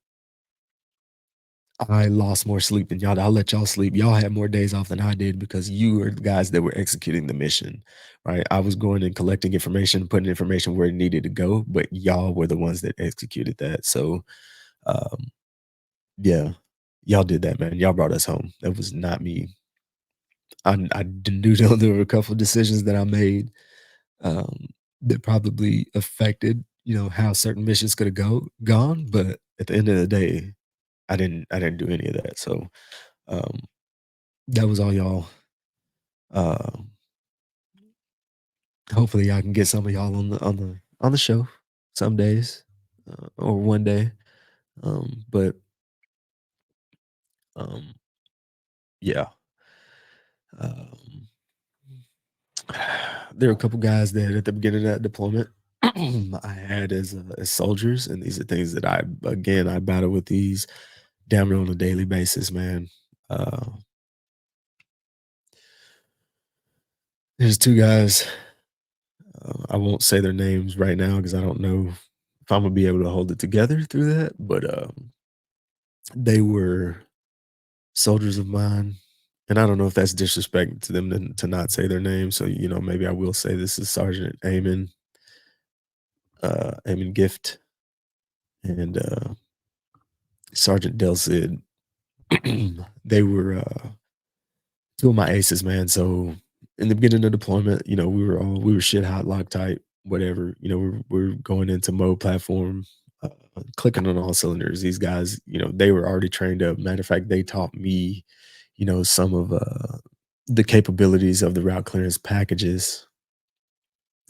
I lost more sleep than y'all. I'll let y'all sleep. Y'all had more days off than I did because you were the guys that were executing the mission, right? I was going and collecting information, putting information where it needed to go, but y'all were the ones that executed that. So, um, yeah, y'all did that, man. Y'all brought us home. That was not me. I knew there were a couple of decisions that I made um, that probably affected, how certain missions could have gone. But at the end of the day, I didn't do any of that. So um, that was all y'all. Um, hopefully, I can get some of y'all on the show some days or one day. But um, yeah, um, there were a couple guys that at the beginning of that deployment I had as soldiers, and these are things that I battle with these damn near on a daily basis, man. Uh, there's two guys. I won't say their names right now because I don't know if I'm gonna be able to hold it together through that. But they were soldiers of mine, and I don't know if that's disrespect to them to not say their name. So maybe I will say this is Sergeant Amon Gift, and Sergeant Del Cid. They were two of my aces, man. So in the beginning of deployment, we were shit hot, Loctite, whatever. We're going into mode platform, clicking on all cylinders. These guys, they were already trained up. Matter of fact, they taught me, some of the capabilities of the route clearance packages,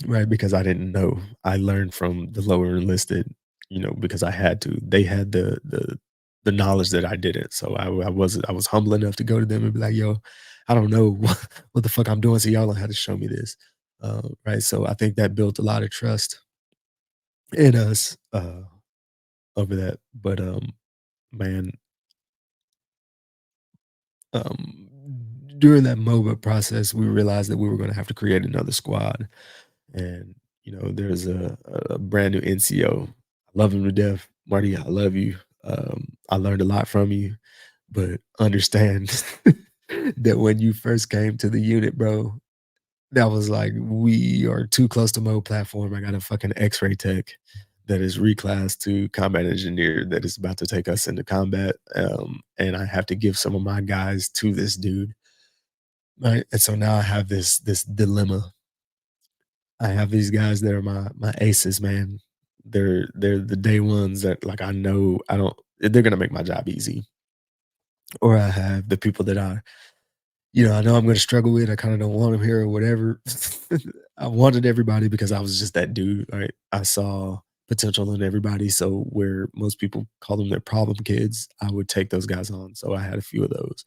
right? Because I didn't know. I learned from the lower enlisted, because I had to. They had the knowledge that I didn't. So I was humble enough to go to them and be like, "Yo, I don't know what the fuck I'm doing, so y'all don't have to show me this." Right? So I think that built a lot of trust in us over that. But man, um, during that MOBA process, we realized that we were going to have to create another squad. And there's a brand new NCO. I love him to death, Marty. I love you. I learned a lot from you, but understand that when you first came to the unit, bro, that was like we are too close to mode platform. I got a fucking X-ray tech that is reclassed to combat engineer that is about to take us into combat, and I have to give some of my guys to this dude, right? And so now I have this dilemma. I have these guys that are my aces, man. They're the day ones that like I know I don't they're gonna make my job easy. Or I have the people that are I know I'm gonna struggle with. I kinda don't want him here or whatever. I wanted everybody because I was just that dude, right? I saw potential in everybody, so where most people call them their problem kids, I would take those guys on, so I had a few of those.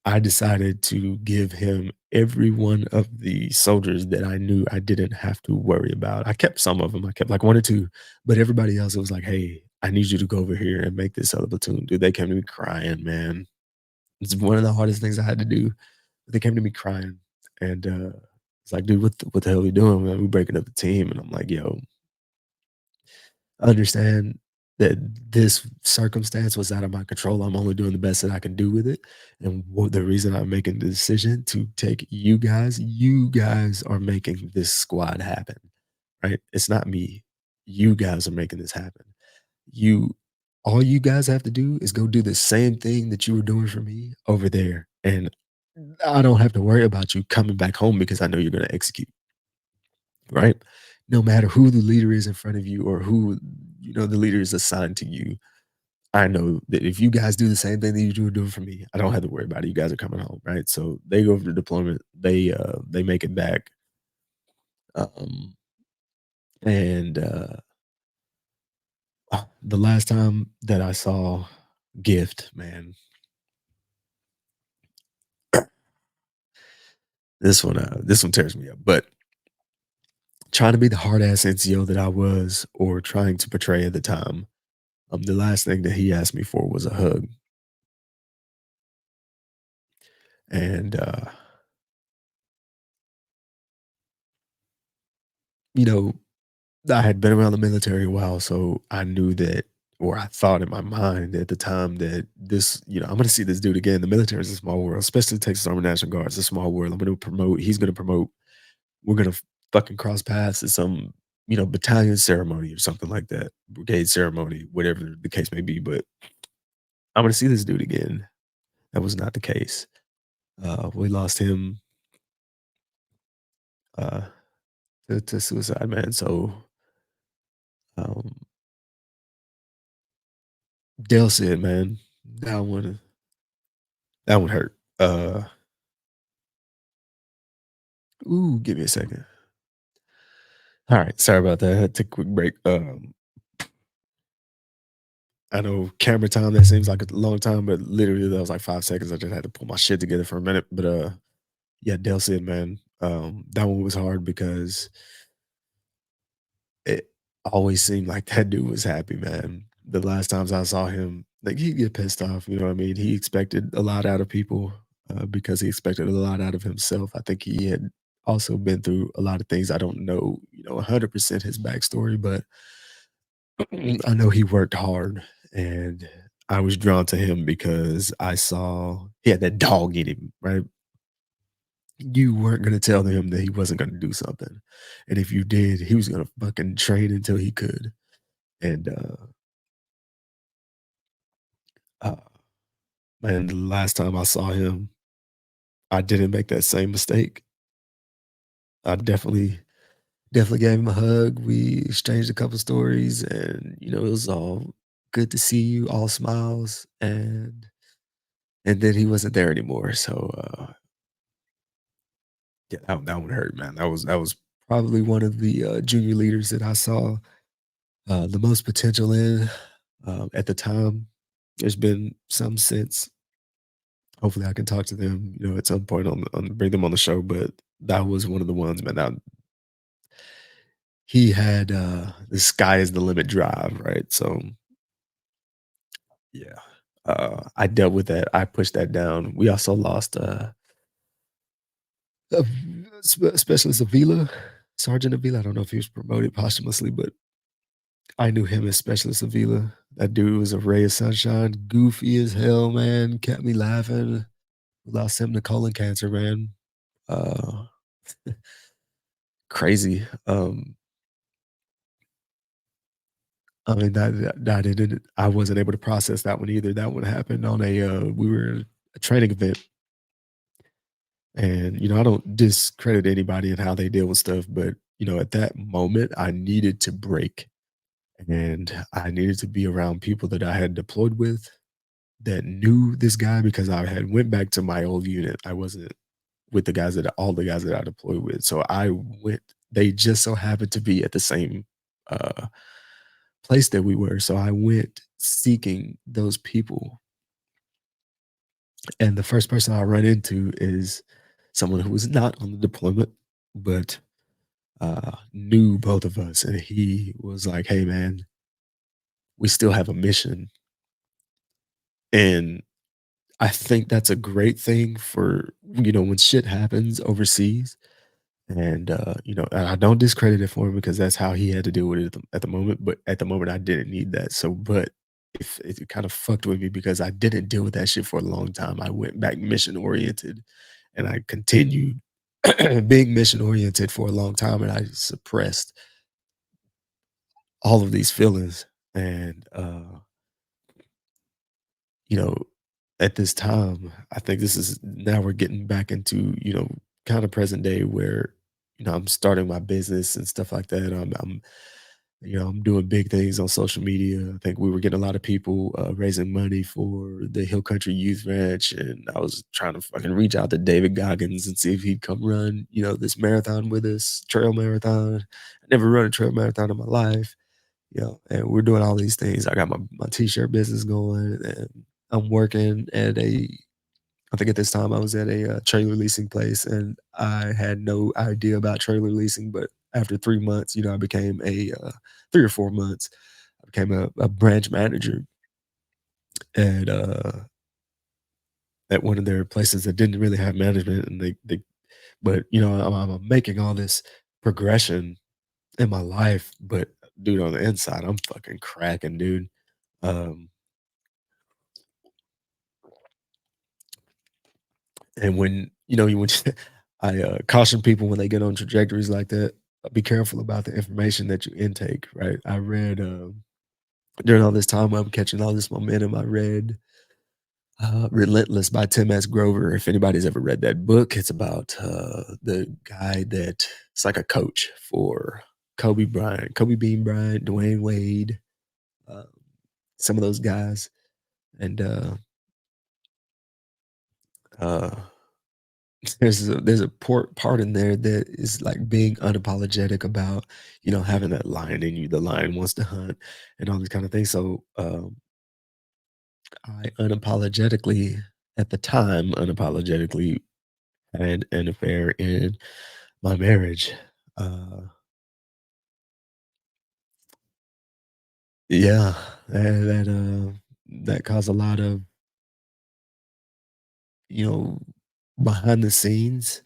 I decided to give him every one of the soldiers that I knew I didn't have to worry about. I kept some of them. I kept like 1 or 2, but everybody else, it was like, "Hey, I need you to go over here and make this other platoon." Dude, they came to me crying, man. It's one of the hardest things I had to do. They came to me crying, and, it's like, "Dude, what the hell are we doing, man? We breaking up the team." And I'm like, "Yo, understand that this circumstance was out of my control. I'm only doing the best that I can do with it. And what the reason I'm making the decision to take you guys are making this squad happen, right? It's not me. You guys are making this happen. You all you guys have to do is go do the same thing that you were doing for me over there. And I don't have to worry about you coming back home because I know you're going to execute, right? No matter who the leader is in front of you or who the leader is assigned to you, I know that if you guys do the same thing that you were doing for me, I don't have to worry about it. You guys are coming home, right? So they go over to deployment, they make it back. Um and the last time that I saw Gift, man, this one tears me up. But trying to be the hard ass NCO that I was or trying to portray at the time, the last thing that he asked me for was a hug. And you know, I had been around the military a while, so I knew that, or I thought in my mind at the time that I'm gonna see this dude again. The military is a small world, especially Texas Army National Guard. It's a small world. He's gonna promote, we're gonna fucking cross paths at some, battalion ceremony or something like that, brigade ceremony, whatever the case may be. But I'm gonna see this dude again. That was not the case. We lost him uh to suicide, man. So um Dale said, man, that one that one hurt. Give me a second. All right, sorry about that. I had to take a quick break. I know camera time that seems like a long time, but literally that was like 5 seconds. I just had to pull my shit together for a minute. But yeah, Dale said, man, that one was hard because it always seemed like that dude was happy, man. The last times I saw him, like he'd get pissed off. You know what I mean? He expected a lot out of people because he expected a lot out of himself. I think he had also been through a lot of things. I don't know, 100% his backstory, but I know he worked hard, and I was drawn to him because I saw he had that dog in him, right? You weren't gonna tell him that he wasn't gonna do something, and if you did, he was gonna fucking train until he could. And uh, man, the last time I saw him, I didn't make that same mistake. I definitely gave him a hug. We exchanged a couple stories, and it was all good to see you, all smiles, and then he wasn't there anymore. So yeah, that one hurt, man. That was probably one of the junior leaders that I saw the most potential in at the time. There's been some since. Hopefully, I can talk to them, at some point bring them on the show. But that was one of the ones, man. That he had the sky is the limit drive, right? So yeah, I dealt with that. I pushed that down. We also lost a specialist Avila, Sergeant Avila. I don't know if he was promoted posthumously, but I knew him as Specialist Avila. That dude was a ray of sunshine, goofy as hell, man. Kept me laughing. We lost him to colon cancer, man. Uh, crazy. I mean that didn't. I wasn't able to process that one either. That one happened on we were in a training event, and I don't discredit anybody and how they deal with stuff, but at that moment, I needed to break, and I needed to be around people that I had deployed with that knew this guy because I had went back to my old unit. I wasn't with the guys that all the guys that I deployed with. So I went they just so happened to be at the same uh place that we were. So I went seeking those people. And the first person I run into is someone who was not on the deployment, but knew both of us. And he was like, "Hey man, we still have a mission." And I think that's a great thing for, when shit happens overseas. And, and I don't discredit it for him because that's how he had to deal with it at the moment. But at the moment, I didn't need that. So, but if it kind of fucked with me because I didn't deal with that shit for a long time. I went back mission oriented and I continued being mission oriented for a long time. And I suppressed all of these feelings. And, you know, at this time, I think this is now we're getting back into, kind of present day where, I'm starting my business and stuff like that. I'm doing big things on social media. I think we were getting a lot of people raising money for the Hill Country Youth Ranch, and I was trying to fucking reach out to David Goggins and see if he'd come run, this marathon with us, trail marathon. I never run a trail marathon in my life, and we're doing all these things. I got my t-shirt business going, and I'm working at I think at this time I was at a trailer leasing place, and I had no idea about trailer leasing. But after 3 months, I became 3 or 4 months, I became a branch manager at at one of their places that didn't really have management, and but I'm making all this progression in my life, but dude, on the inside, I'm fucking cracking, dude. Um, and when when I caution people when they get on trajectories like that, be careful about the information that you intake. Right? I read during all this time I'm catching all this momentum. I read "Relentless" by Tim S. Grover. If anybody's ever read that book, it's about the guy that it's like a coach for Kobe Bryant, Kobe Bean Bryant, Dwayne Wade, uh, some of those guys, and uh, there's a part in there that is like being unapologetic about, having that lion in you. The lion wants to hunt and all these kind of things. So I unapologetically, at the time, unapologetically had an affair in my marriage. Uh, yeah, that caused a lot of, you know, behind the scenes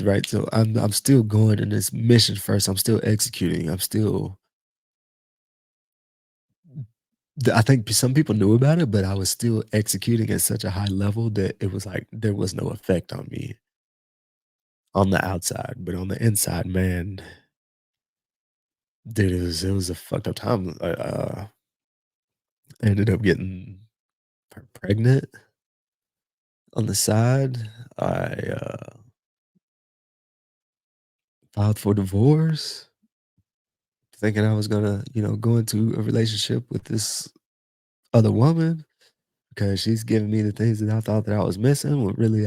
right? So I'm still going in this mission first. I'm still executing. I think some people knew about it, but I was still executing at such a high level that it was like there was no effect on me on the outside, but on the inside, man, dude, it was a fucked up time. I ended up getting pregnant on the side. I filed for divorce, thinking I was gonna, go into a relationship with this other woman because she's giving me the things that I thought that I was missing. When really,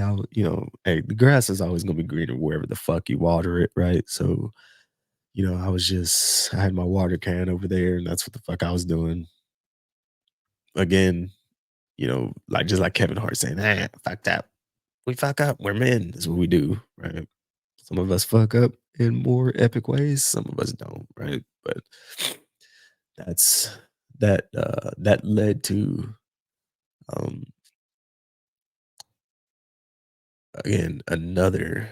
hey, the grass is always gonna be greener wherever the fuck you water it, right? So, I had my water can over there, and that's what the fuck I was doing. Again, like just like Kevin Hart saying, fuck that. We fuck up. We're men. That's what we do, right? Some of us fuck up in more epic ways. Some of us don't, right? But that's that led to um again another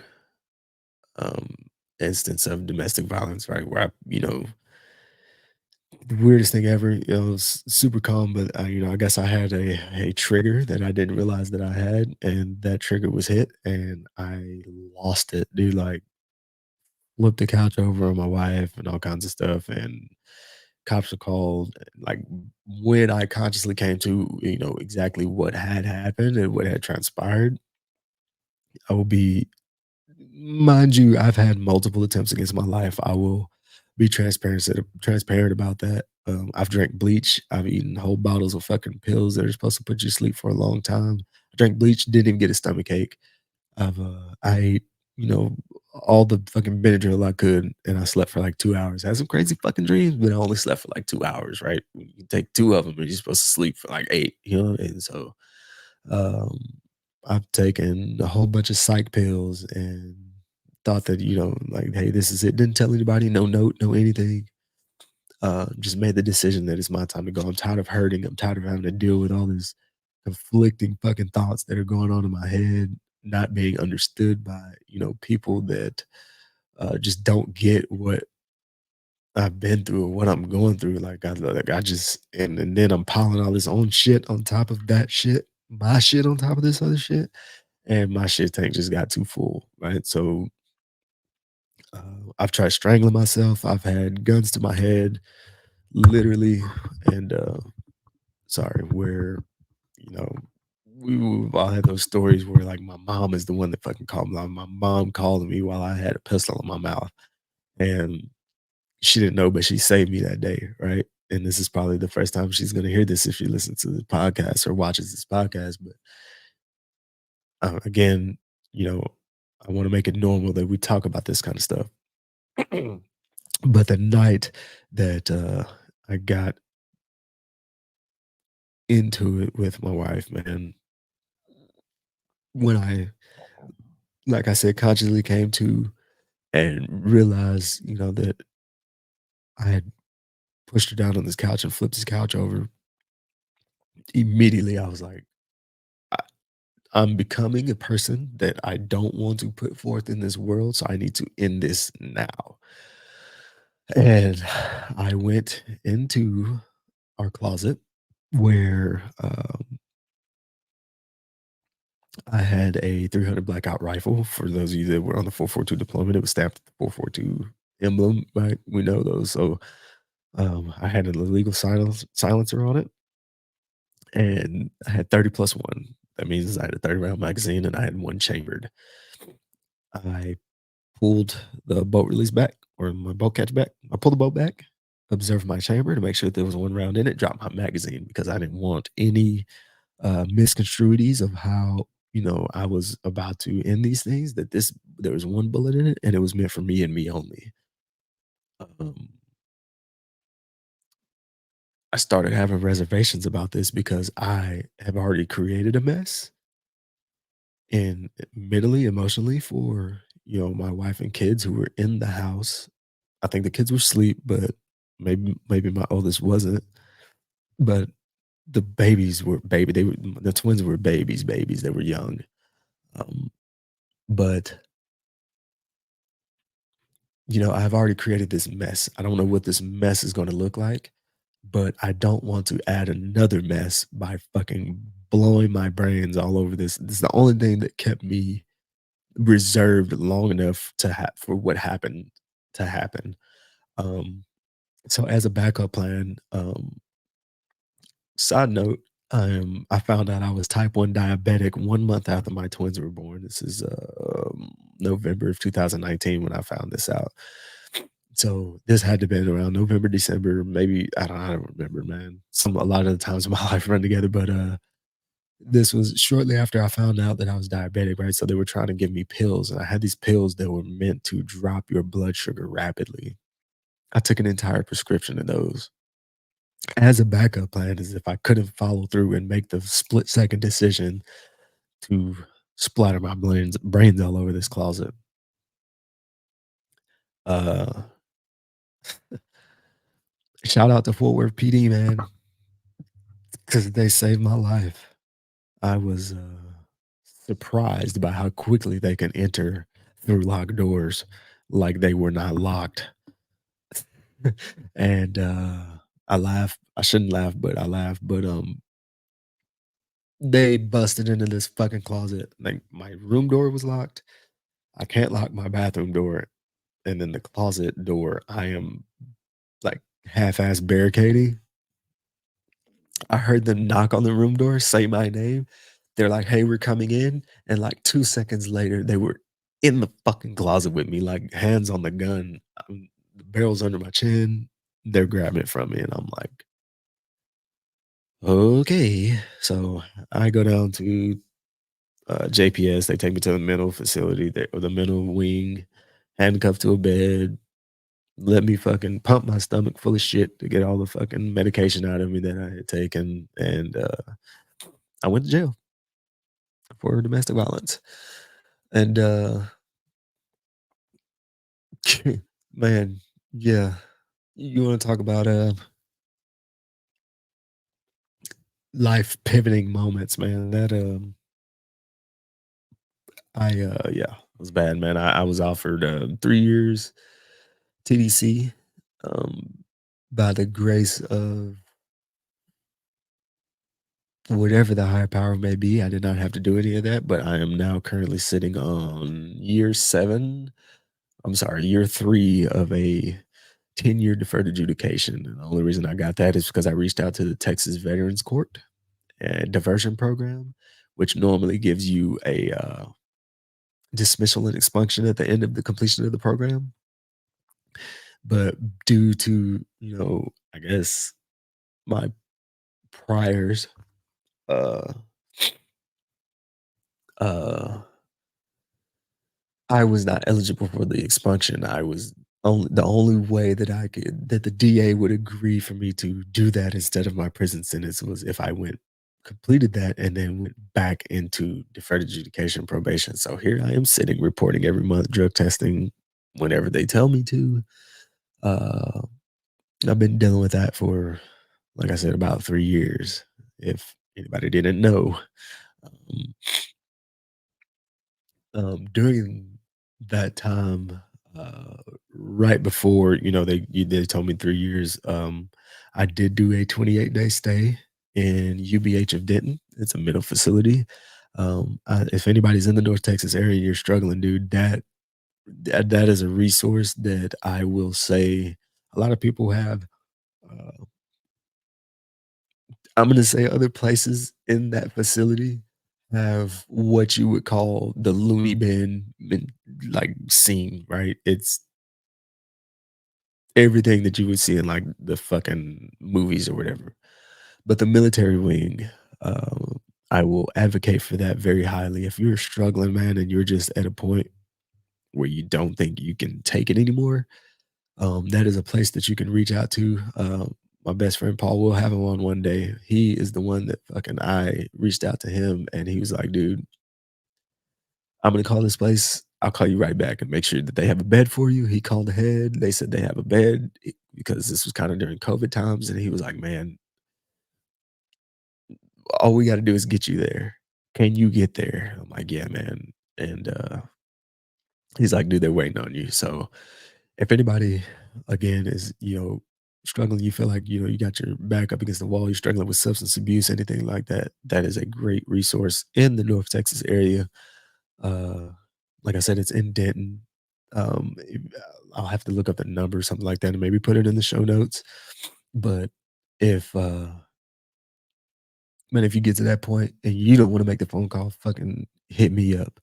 um instance of domestic violence, right? Where the weirdest thing ever, it was super calm, but I guess I had a trigger that I didn't realize that I had, and that trigger was hit and I lost it, dude. Like flipped the couch over on my wife and all kinds of stuff, and cops were called. Like when I consciously came to, exactly what had happened and what had transpired, I will be mind you, I've had multiple attempts against my life. I will be transparent about that. I've drank bleach. I've eaten whole bottles of fucking pills that are supposed to put you to sleep for a long time. I drank bleach, didn't even get a stomach ache. I ate, you know, all the fucking Benadryl I could, and I slept for like 2 hours. I had some crazy fucking dreams, but I only slept for like 2 hours, right? You take 2 of them, and you're supposed to sleep for like 8, you know? And so, um, I've taken a whole bunch of psych pills and thought that, like, "Hey, this is it." Didn't tell anybody, no note, no anything. Just made the decision that it's my time to go. I'm tired of hurting. I'm tired of having to deal with all these conflicting fucking thoughts that are going on in my head, not being understood by, people that just don't get what I've been through or what I'm going through. I just, and then I'm piling all this own shit on top of that shit, my shit on top of this other shit. And my shit tank just got too full. Right. So I've tried strangling myself. I've had guns to my head, literally. And, sorry, where, you know, we've all had those stories where like my mom is the one that fucking called me. Like, my mom called me while I had a pistol in my mouth, and she didn't know, but she saved me that day, right? And this is probably the first time she's gonna hear this if she listens to the podcast or watches this podcast. But again, you know, I want to make it normal that we talk about this kind of stuff. But the night that I got into it with my wife, man, when I, like I said, consciously came to and realized, that I had pushed her down on this couch and flipped this couch over, immediately I was like, I, I'm becoming a person that I don't want to put forth in this world, so I need to end this now. And I went into our closet where I had a 300 blackout rifle. For those of you that were on the 442 deployment, it was stamped with the 442 emblem, right? We know those. So I had an illegal silencer on it, and I had 30 plus one. That means I had a 30 round magazine and I had one chambered. I pulled the bolt release back, or my bolt catch back. I pulled the bolt back, observed my chamber to make sure that there was one round in it, dropped my magazine because I didn't want any misconstruities of how, I was about to end these things, that there was one bullet in it and it was meant for me and me only. Um, I started having reservations about this because I have already created a mess, and mentally, emotionally, for, my wife and kids who were in the house. I think the kids were asleep, but maybe my oldest wasn't. But the babies were baby. The twins were babies. They were young. Um, but I've already created this mess. I don't know what this mess is going to look like, but I don't want to add another mess by fucking blowing my brains all over this. This is the only thing that kept me reserved long enough for what happened to happen. Um, so as a backup plan, side note, I found out I was type 1 diabetic 1 month after my twins were born. This is November of 2019 when I found this out. So this had to have been around November, December, maybe I don't remember, man. A lot of the times in my life run together, but this was shortly after I found out that I was diabetic, right? So they were trying to give me pills, and I had these pills that were meant to drop your blood sugar rapidly. I took an entire prescription of those as a backup plan, as if I couldn't follow through and make the split second decision to splatter my brains all over this closet. Uh, Shout out to Fort Worth PD, man, because they saved my life. I was surprised by how quickly they can enter through locked doors like they were not locked. And I laugh. I shouldn't laugh, but I laugh. But they busted into this fucking closet. Like, my room door was locked. I can't lock my bathroom door, and then the closet door, I am like half-ass barricading. I heard them knock on the room door, say my name. They're like, "Hey, we're coming in." And like 2 seconds later, they were in the fucking closet with me, like hands on the gun, the barrel's under my chin, they're grabbing it from me, and I'm like, "Okay." So I go down to, JPS, they take me to the mental facility there or the mental wing, handcuffed to a bed, let me fucking pump my stomach full of shit to get all the fucking medication out of me that I had taken, and, I went to jail for domestic violence. And, man, yeah. You wanna talk about, life pivoting moments, man, that, yeah, it was bad, man. I was offered, 3 years TDC, by the grace of whatever the higher power may be. I did not have to do any of that, but I am now currently sitting on year 7, I'm sorry, year 3 of a 10-year deferred adjudication, and the only reason I got that is because I reached out to the Texas Veterans Court and diversion program, which normally gives you a, dismissal and expunction at the end of the completion of the program, but due to, I guess, my priors, uh, uh I was not eligible for the expunction. I was only the only way that the DA would agree for me to do that instead of my prison sentence was if I completed that and then went back into deferred adjudication probation. So here I am sitting reporting every month, drug testing whenever they tell me to. Uh, I've been dealing with that for, like I said, about 3 years. If anybody didn't know, um, during that time, right before, they told me 3 years, I did do a 28-day stay in UBH of Denton. It's a mental facility. If anybody's in the North Texas area and you're struggling, dude, that is a resource that I will say a lot of people have. Uh, I'm gonna say other places in that facility have what you would call the loony bin, like, scene, right? It's everything that you would see in, like, the fucking movies or whatever. But the military wing, I will advocate for that very highly. If you're struggling, man, and you're just at a point where you don't think you can take it anymore, that is a place that you can reach out to. My best friend Paul, will have him on one day. He is the one that fucking I reached out to him, and he was like, "Dude, I'm gonna call this place. I'll call you right back and make sure that they have a bed for you." He called ahead. They said they have a bed because this was kind of during COVID times, and he was like, "Man, all we got to do is get you there. Can you get there?" I'm like, "Yeah, man." And he's like, "Dude, they're waiting on you." So if anybody, again, is, struggling, you feel like, you got your back up against the wall, you're struggling with substance abuse, anything like that, that is a great resource in the North Texas area. Uh, like I said, it's in Denton. I'll have to look up the number, something like that, and maybe put it in the show notes. But if, man, if you get to that point and you don't want to make the phone call, fucking hit me up.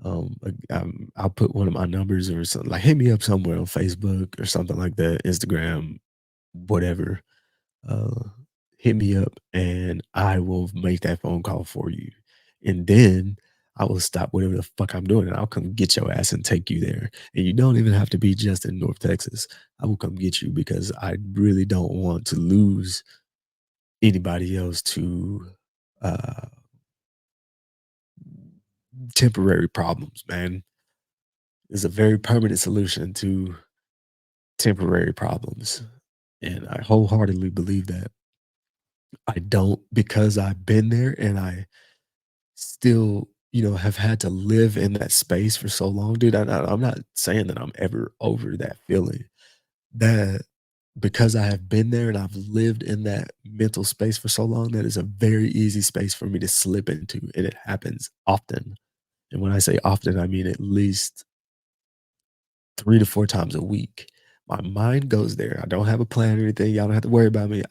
I'll put one of my numbers or something, like, hit me up somewhere on Facebook or something like that, Instagram, whatever. Uh, Hit me up and I will make that phone call for you. And then I will stop whatever the fuck I'm doing and I'll come get your ass and take you there. And you don't even have to be just in North Texas. I will come get you because I really don't want to lose anybody else to uh temporary problems, man. There's a very permanent solution to temporary problems. And I wholeheartedly believe that. I don't, because I've been there and I still, have had to live in that space for so long, dude. I'm not saying that I'm ever over that feeling. That because I have been there and I've lived in that mental space for so long, that is a very easy space for me to slip into, and it happens often. And when I say often, I mean at least 3 to 4 times a week. My mind goes there. I don't have a plan or anything. Y'all don't have to worry about me.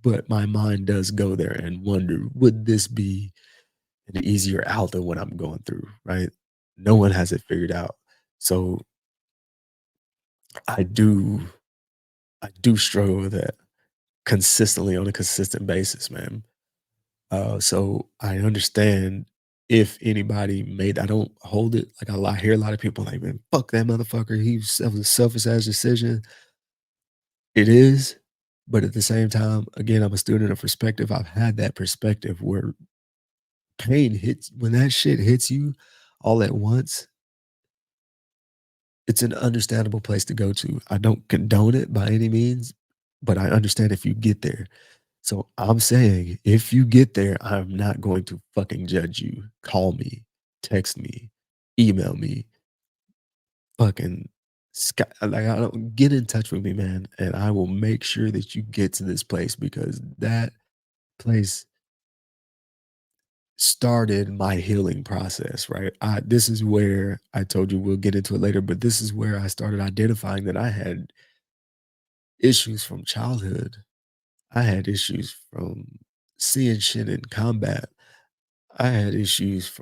But my mind does go there and wonder, would this be an easier out than what I'm going through, right? No one has it figured out. So I do I do struggle with that consistently on a consistent basis, man. So I understand if anybody made I don't hold it like I hear a lot of people like, man, fuck that motherfucker. That was a selfish ass decision. It is, but at the same time, again, I'm a student of perspective. I've had that perspective where pain hits when that shit hits you all at once, it's an understandable place to go to. I don't condone it by any means, but I understand if you get there. So I'm saying if you get there, I'm not going to fucking judge you. Call me, text me, email me, fucking like I don't get in touch with me, man, and I will make sure that you get to this place because that place started my healing process, right? This is where I told you we'll get into it later, but this is where I started identifying that I had issues from childhood. I had issues from seeing shit in combat. I had issues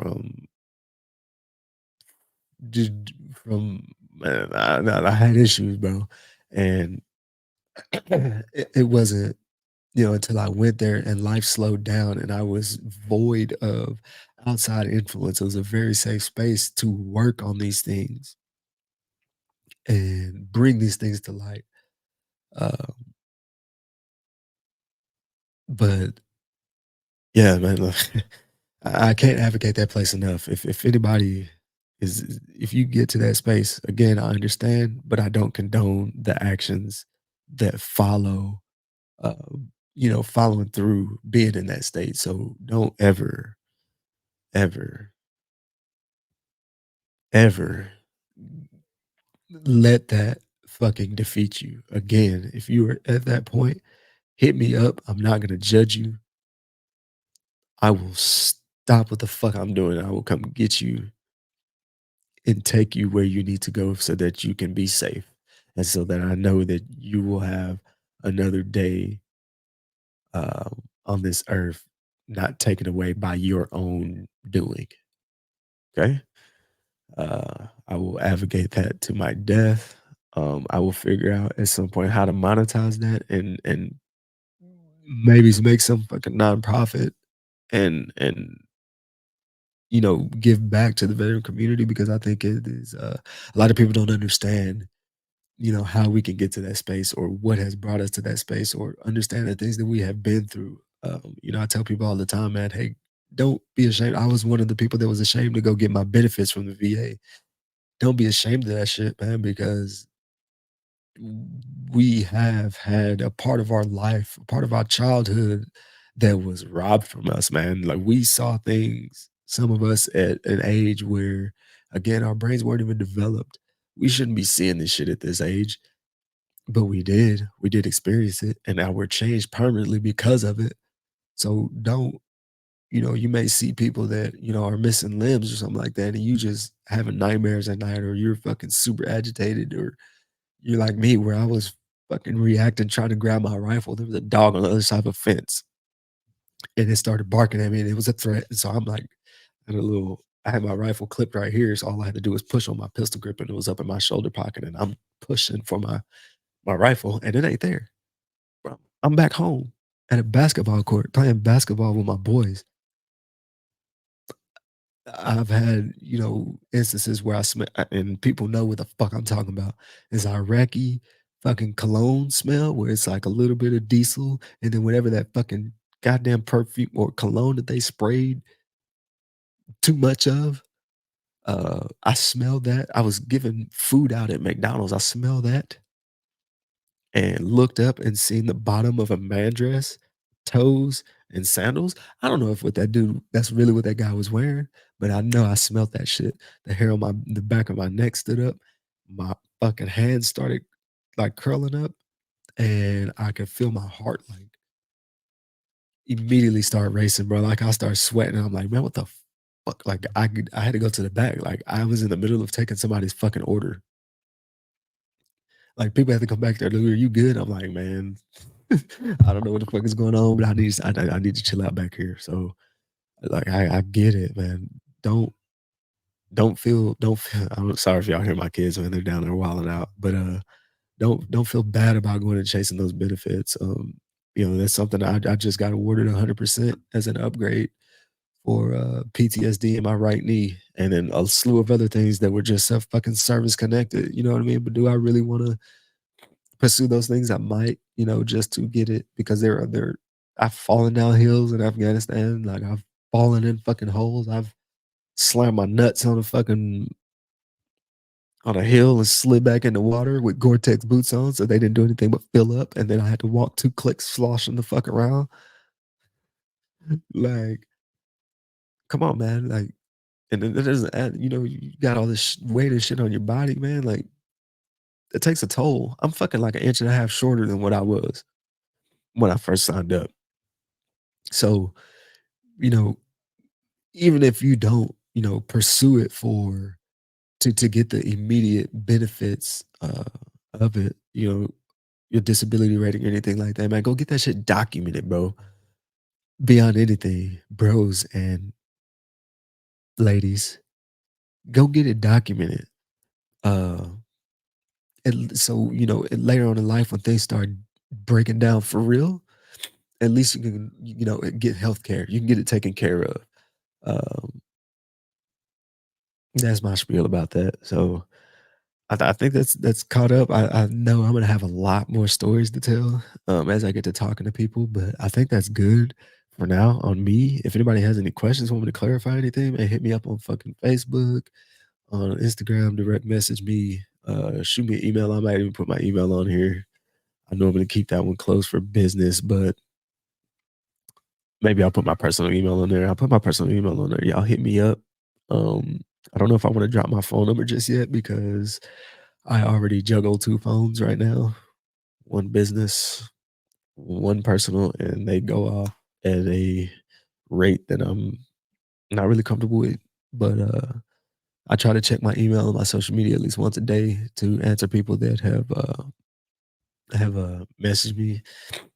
just from man, I had issues, bro, and it wasn't until I went there and life slowed down and I was void of outside influence. It was a very safe space to work on these things and bring these things to light. Uh, but yeah, man, look, I can't advocate that place enough. If anybody if you get to that space, again, I understand, but I don't condone the actions that follow. Following through, being in that state. So don't ever, ever, ever let that fucking defeat you. Again, if you are at that point, hit me up. I'm not gonna judge you. I will stop what the fuck I'm doing. I will come get you and take you where you need to go so that you can be safe. And so that I know that you will have another day on this earth not taken away by your own doing. Okay. I will advocate that to my death. I will figure out at some point how to monetize that and maybe make some fucking nonprofit and give back to the veteran community because I think it is a lot of people don't understand how we can get to that space or what has brought us to that space or understand the things that we have been through. I tell people all the time, man, hey, don't be ashamed. I was one of the people that was ashamed to go get my benefits from the VA. Don't be ashamed of that shit, man, because we have had a part of our life, a part of our childhood that was robbed from us, man. Like we saw things, some of us at an age where, again, our brains weren't even developed. We shouldn't be seeing this shit at this age, but we did. We did experience it, and now we're changed permanently because of it. So don't, you may see people that, are missing limbs or something like that, and you just having nightmares at night, or you're fucking super agitated, or you're like me, where I was fucking reacting, trying to grab my rifle. There was a dog on the other side of a fence, and it started barking at me, and it was a threat. And so I'm like, I had my rifle clipped right here, so all I had to do was push on my pistol grip, and it was up in my shoulder pocket, and I'm pushing for my rifle, and it ain't there. Bro, I'm back home at a basketball court playing basketball with my boys. I've had, instances where I smell, and people know what the fuck I'm talking about. It's Iraqi fucking cologne smell where it's like a little bit of diesel, and then whatever that fucking goddamn perfume or cologne that they sprayed too much of. I smelled that. I was giving food out at McDonald's. I smelled that and looked up and seen the bottom of a man dress, toes, and sandals. I don't know if that's really what that guy was wearing, but I know I smelt that shit. The hair on the back of my neck stood up. My fucking hands started like curling up, and I could feel my heart like immediately start racing, bro. Like I started sweating. I'm like, man, what the fuck? Like I had to go to the back. Like I was in the middle of taking somebody's fucking order. Like people have to come back there. Are you good? I'm like, man, I don't know what the fuck is going on, but I need to chill out back here. So like I get it, man. Don't feel. I'm sorry if y'all hear my kids when they're down there wilding out, but Don't feel bad about going and chasing those benefits. That's something I just got awarded 100% as an upgrade for PTSD in my right knee, and then a slew of other things that were just so fucking service connected. You know what I mean? But do I really want to pursue those things? I might, just to get it because there. I've fallen down hills in Afghanistan. Like I've fallen in fucking holes. I've slammed my nuts on a hill and slid back in the water with Gore-Tex boots on, so they didn't do anything but fill up, and then I had to walk 2 clicks sloshing the fuck around. Like, come on, man, like, and then it doesn't add, you got all this weight and shit on your body, man, like, it takes a toll. I'm fucking like an inch and a half shorter than what I was when I first signed up. So, you know, even if you don't, pursue it for to get the immediate benefits, of it, your disability rating or anything like that, man, go get that shit documented, bro. Beyond anything, bros and ladies, go get it documented. Uh, and so later on in life when things start breaking down for real, at least you can get health care. You can get it taken care of. Um, that's my spiel about that. So I think that's caught up. I know I'm gonna have a lot more stories to tell as I get to talking to people, but I think that's good for now on me. If anybody has any questions, want me to clarify anything, man, hit me up on fucking Facebook, on Instagram, direct message me, shoot me an email. I might even put my email on here. I normally keep that one closed for business, but maybe I'll put my personal email on there. I'll put my personal email on there. Y'all hit me up. Um, I don't know if I want to drop my phone number just yet because I already juggle 2 phones right now, 1 business, 1 personal, and they go off at a rate that I'm not really comfortable with. But I try to check my email and my social media at least once a day to answer people that have messaged me.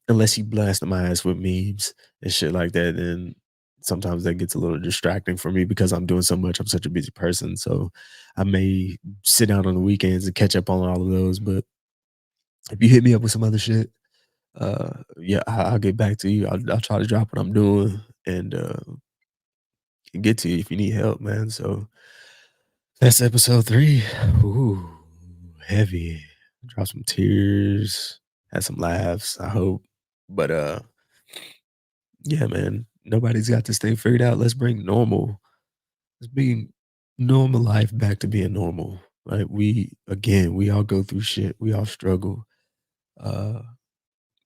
Unless you blast my ass with memes and shit like that, then sometimes that gets a little distracting for me because I'm doing so much. I'm such a busy person, so I may sit down on the weekends and catch up on all of those. But if you hit me up with some other shit, yeah, I'll get back to you. I'll try to drop what I'm doing and get to you if you need help, man. So that's episode 3. Ooh, heavy. Drop some tears, had some laughs, I hope. But yeah, man, nobody's got this thing figured out. Let's bring normal. Let's bring normal life back to being normal. Right? We all go through shit. We all struggle. Uh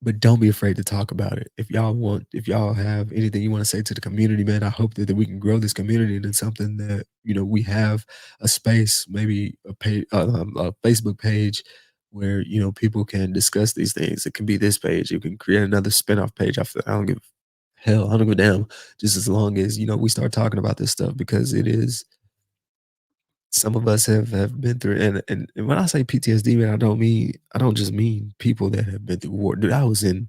but don't be afraid to talk about it. If y'all have anything you want to say to the community, man, I hope that we can grow this community into something that, we have a space, maybe a Facebook page where, people can discuss these things. It can be this page. You can create another spinoff page after. I don't give hell. I don't give a damn. Just as long as, we start talking about this stuff because it is some of us have been through and when I say PTSD, man, I don't just mean people that have been through war. Dude, I was in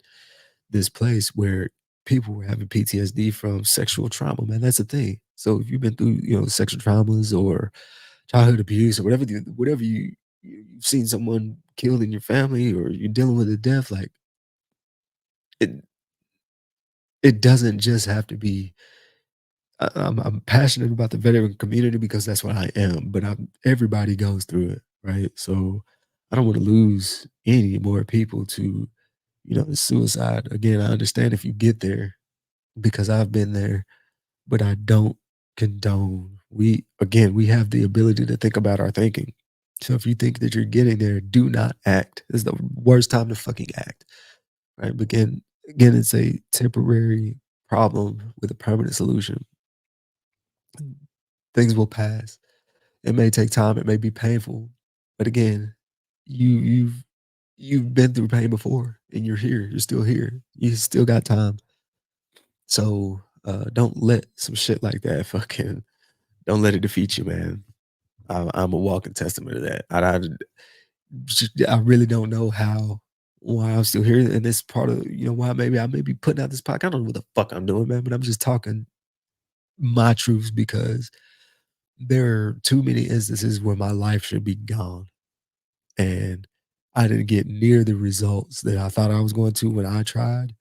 this place where people were having PTSD from sexual trauma, man. That's the thing. So if you've been through, sexual traumas or childhood abuse or whatever you've seen someone killed in your family or you're dealing with a death, like it it doesn't just have to be I'm passionate about the veteran community because that's what I am, but everybody goes through it, right? So I don't want to lose any more people to, suicide. Again, I understand if you get there because I've been there, but I don't condone. We have the ability to think about our thinking. So if you think that you're getting there, do not act. This is the worst time to fucking act, right? But again, it's a temporary problem with a permanent solution. Things will pass. It may take time, it may be painful, but again, you you've you've been through pain before and you're here, you're still here. You still got time. So, don't let some shit like that fucking don't let it defeat you, man. I'm a walking testament to that. I really don't know why I'm still here, and it's part of, why maybe I may be putting out this podcast. I don't know what the fuck I'm doing, man, but I'm just talking my truths because there are too many instances where my life should be gone. And I didn't get near the results that I thought I was going to when I tried.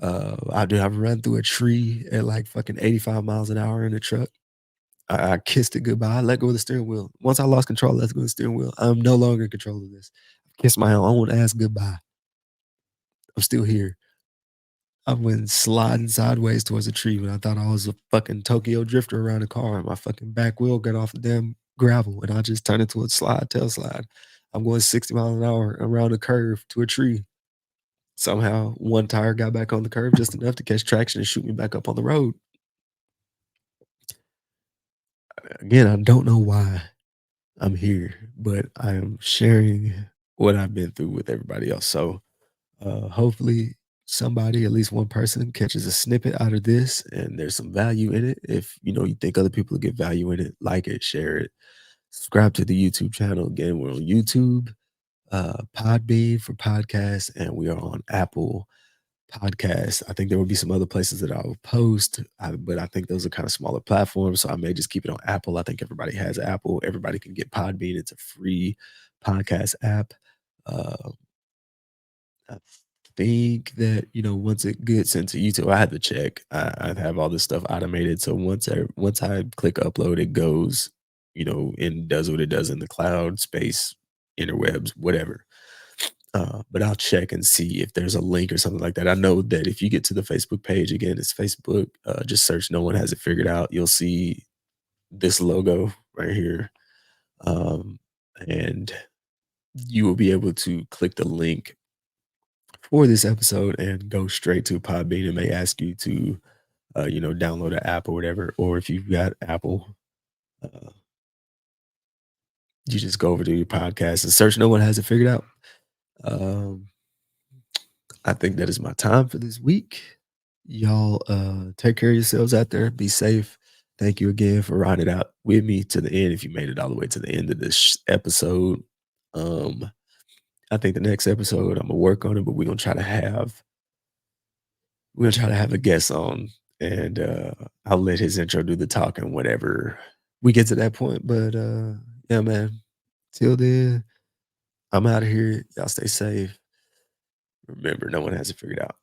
I've run through a tree at like fucking 85 miles an hour in a truck. I kissed it goodbye. I let go of the steering wheel. Once I lost control, I let go of the steering wheel. I'm no longer in control of this. Kissed my own ass goodbye. I'm still here. I went sliding sideways towards a tree when I thought I was a fucking Tokyo drifter around a car, and my fucking back wheel got off the damn gravel, and I just turned into a slide, tail slide. I'm going 60 miles an hour around a curve to a tree. Somehow, one tire got back on the curve just enough to catch traction and shoot me back up on the road. Again, I don't know why I'm here, but I am sharing what I've been through with everybody else. So, hopefully, somebody, at least one person, catches a snippet out of this, and there's some value in it. If you think other people get value in it, like it, share it, subscribe to the YouTube channel. Again, we're on YouTube, Podbean for podcasts, and we are on Apple Podcasts. I think there will be some other places that I will post, but I think those are kind of smaller platforms. So I may just keep it on Apple. I think everybody has Apple. Everybody can get Podbean. It's a free podcast app. Uh, I think that once it gets into YouTube, I had to check. I have all this stuff automated, so once I click upload, it goes, and does what it does in the cloud space, interwebs, whatever. But I'll check and see if there's a link or something like that. I know that if you get to the Facebook page, again, it's Facebook. Just search "No One Has It Figured Out." You'll see this logo right here, um, and you will be able to click the link for this episode and go straight to Podbean. It may ask you to, download an app or whatever. Or if you've got Apple, uh, you just go over to your podcast and search "No One Has It Figured Out." Um, I think that is my time for this week. Y'all take care of yourselves out there. Be safe. Thank you again for riding it out with me to the end. If you made it all the way to the end of this episode, um, I think the next episode I'm gonna work on it, but we're gonna try to have a guest on, and I'll let his intro do the talking whenever we get to that point. But yeah, man. Till then, I'm out of here. Y'all stay safe. Remember, no one has it figured out.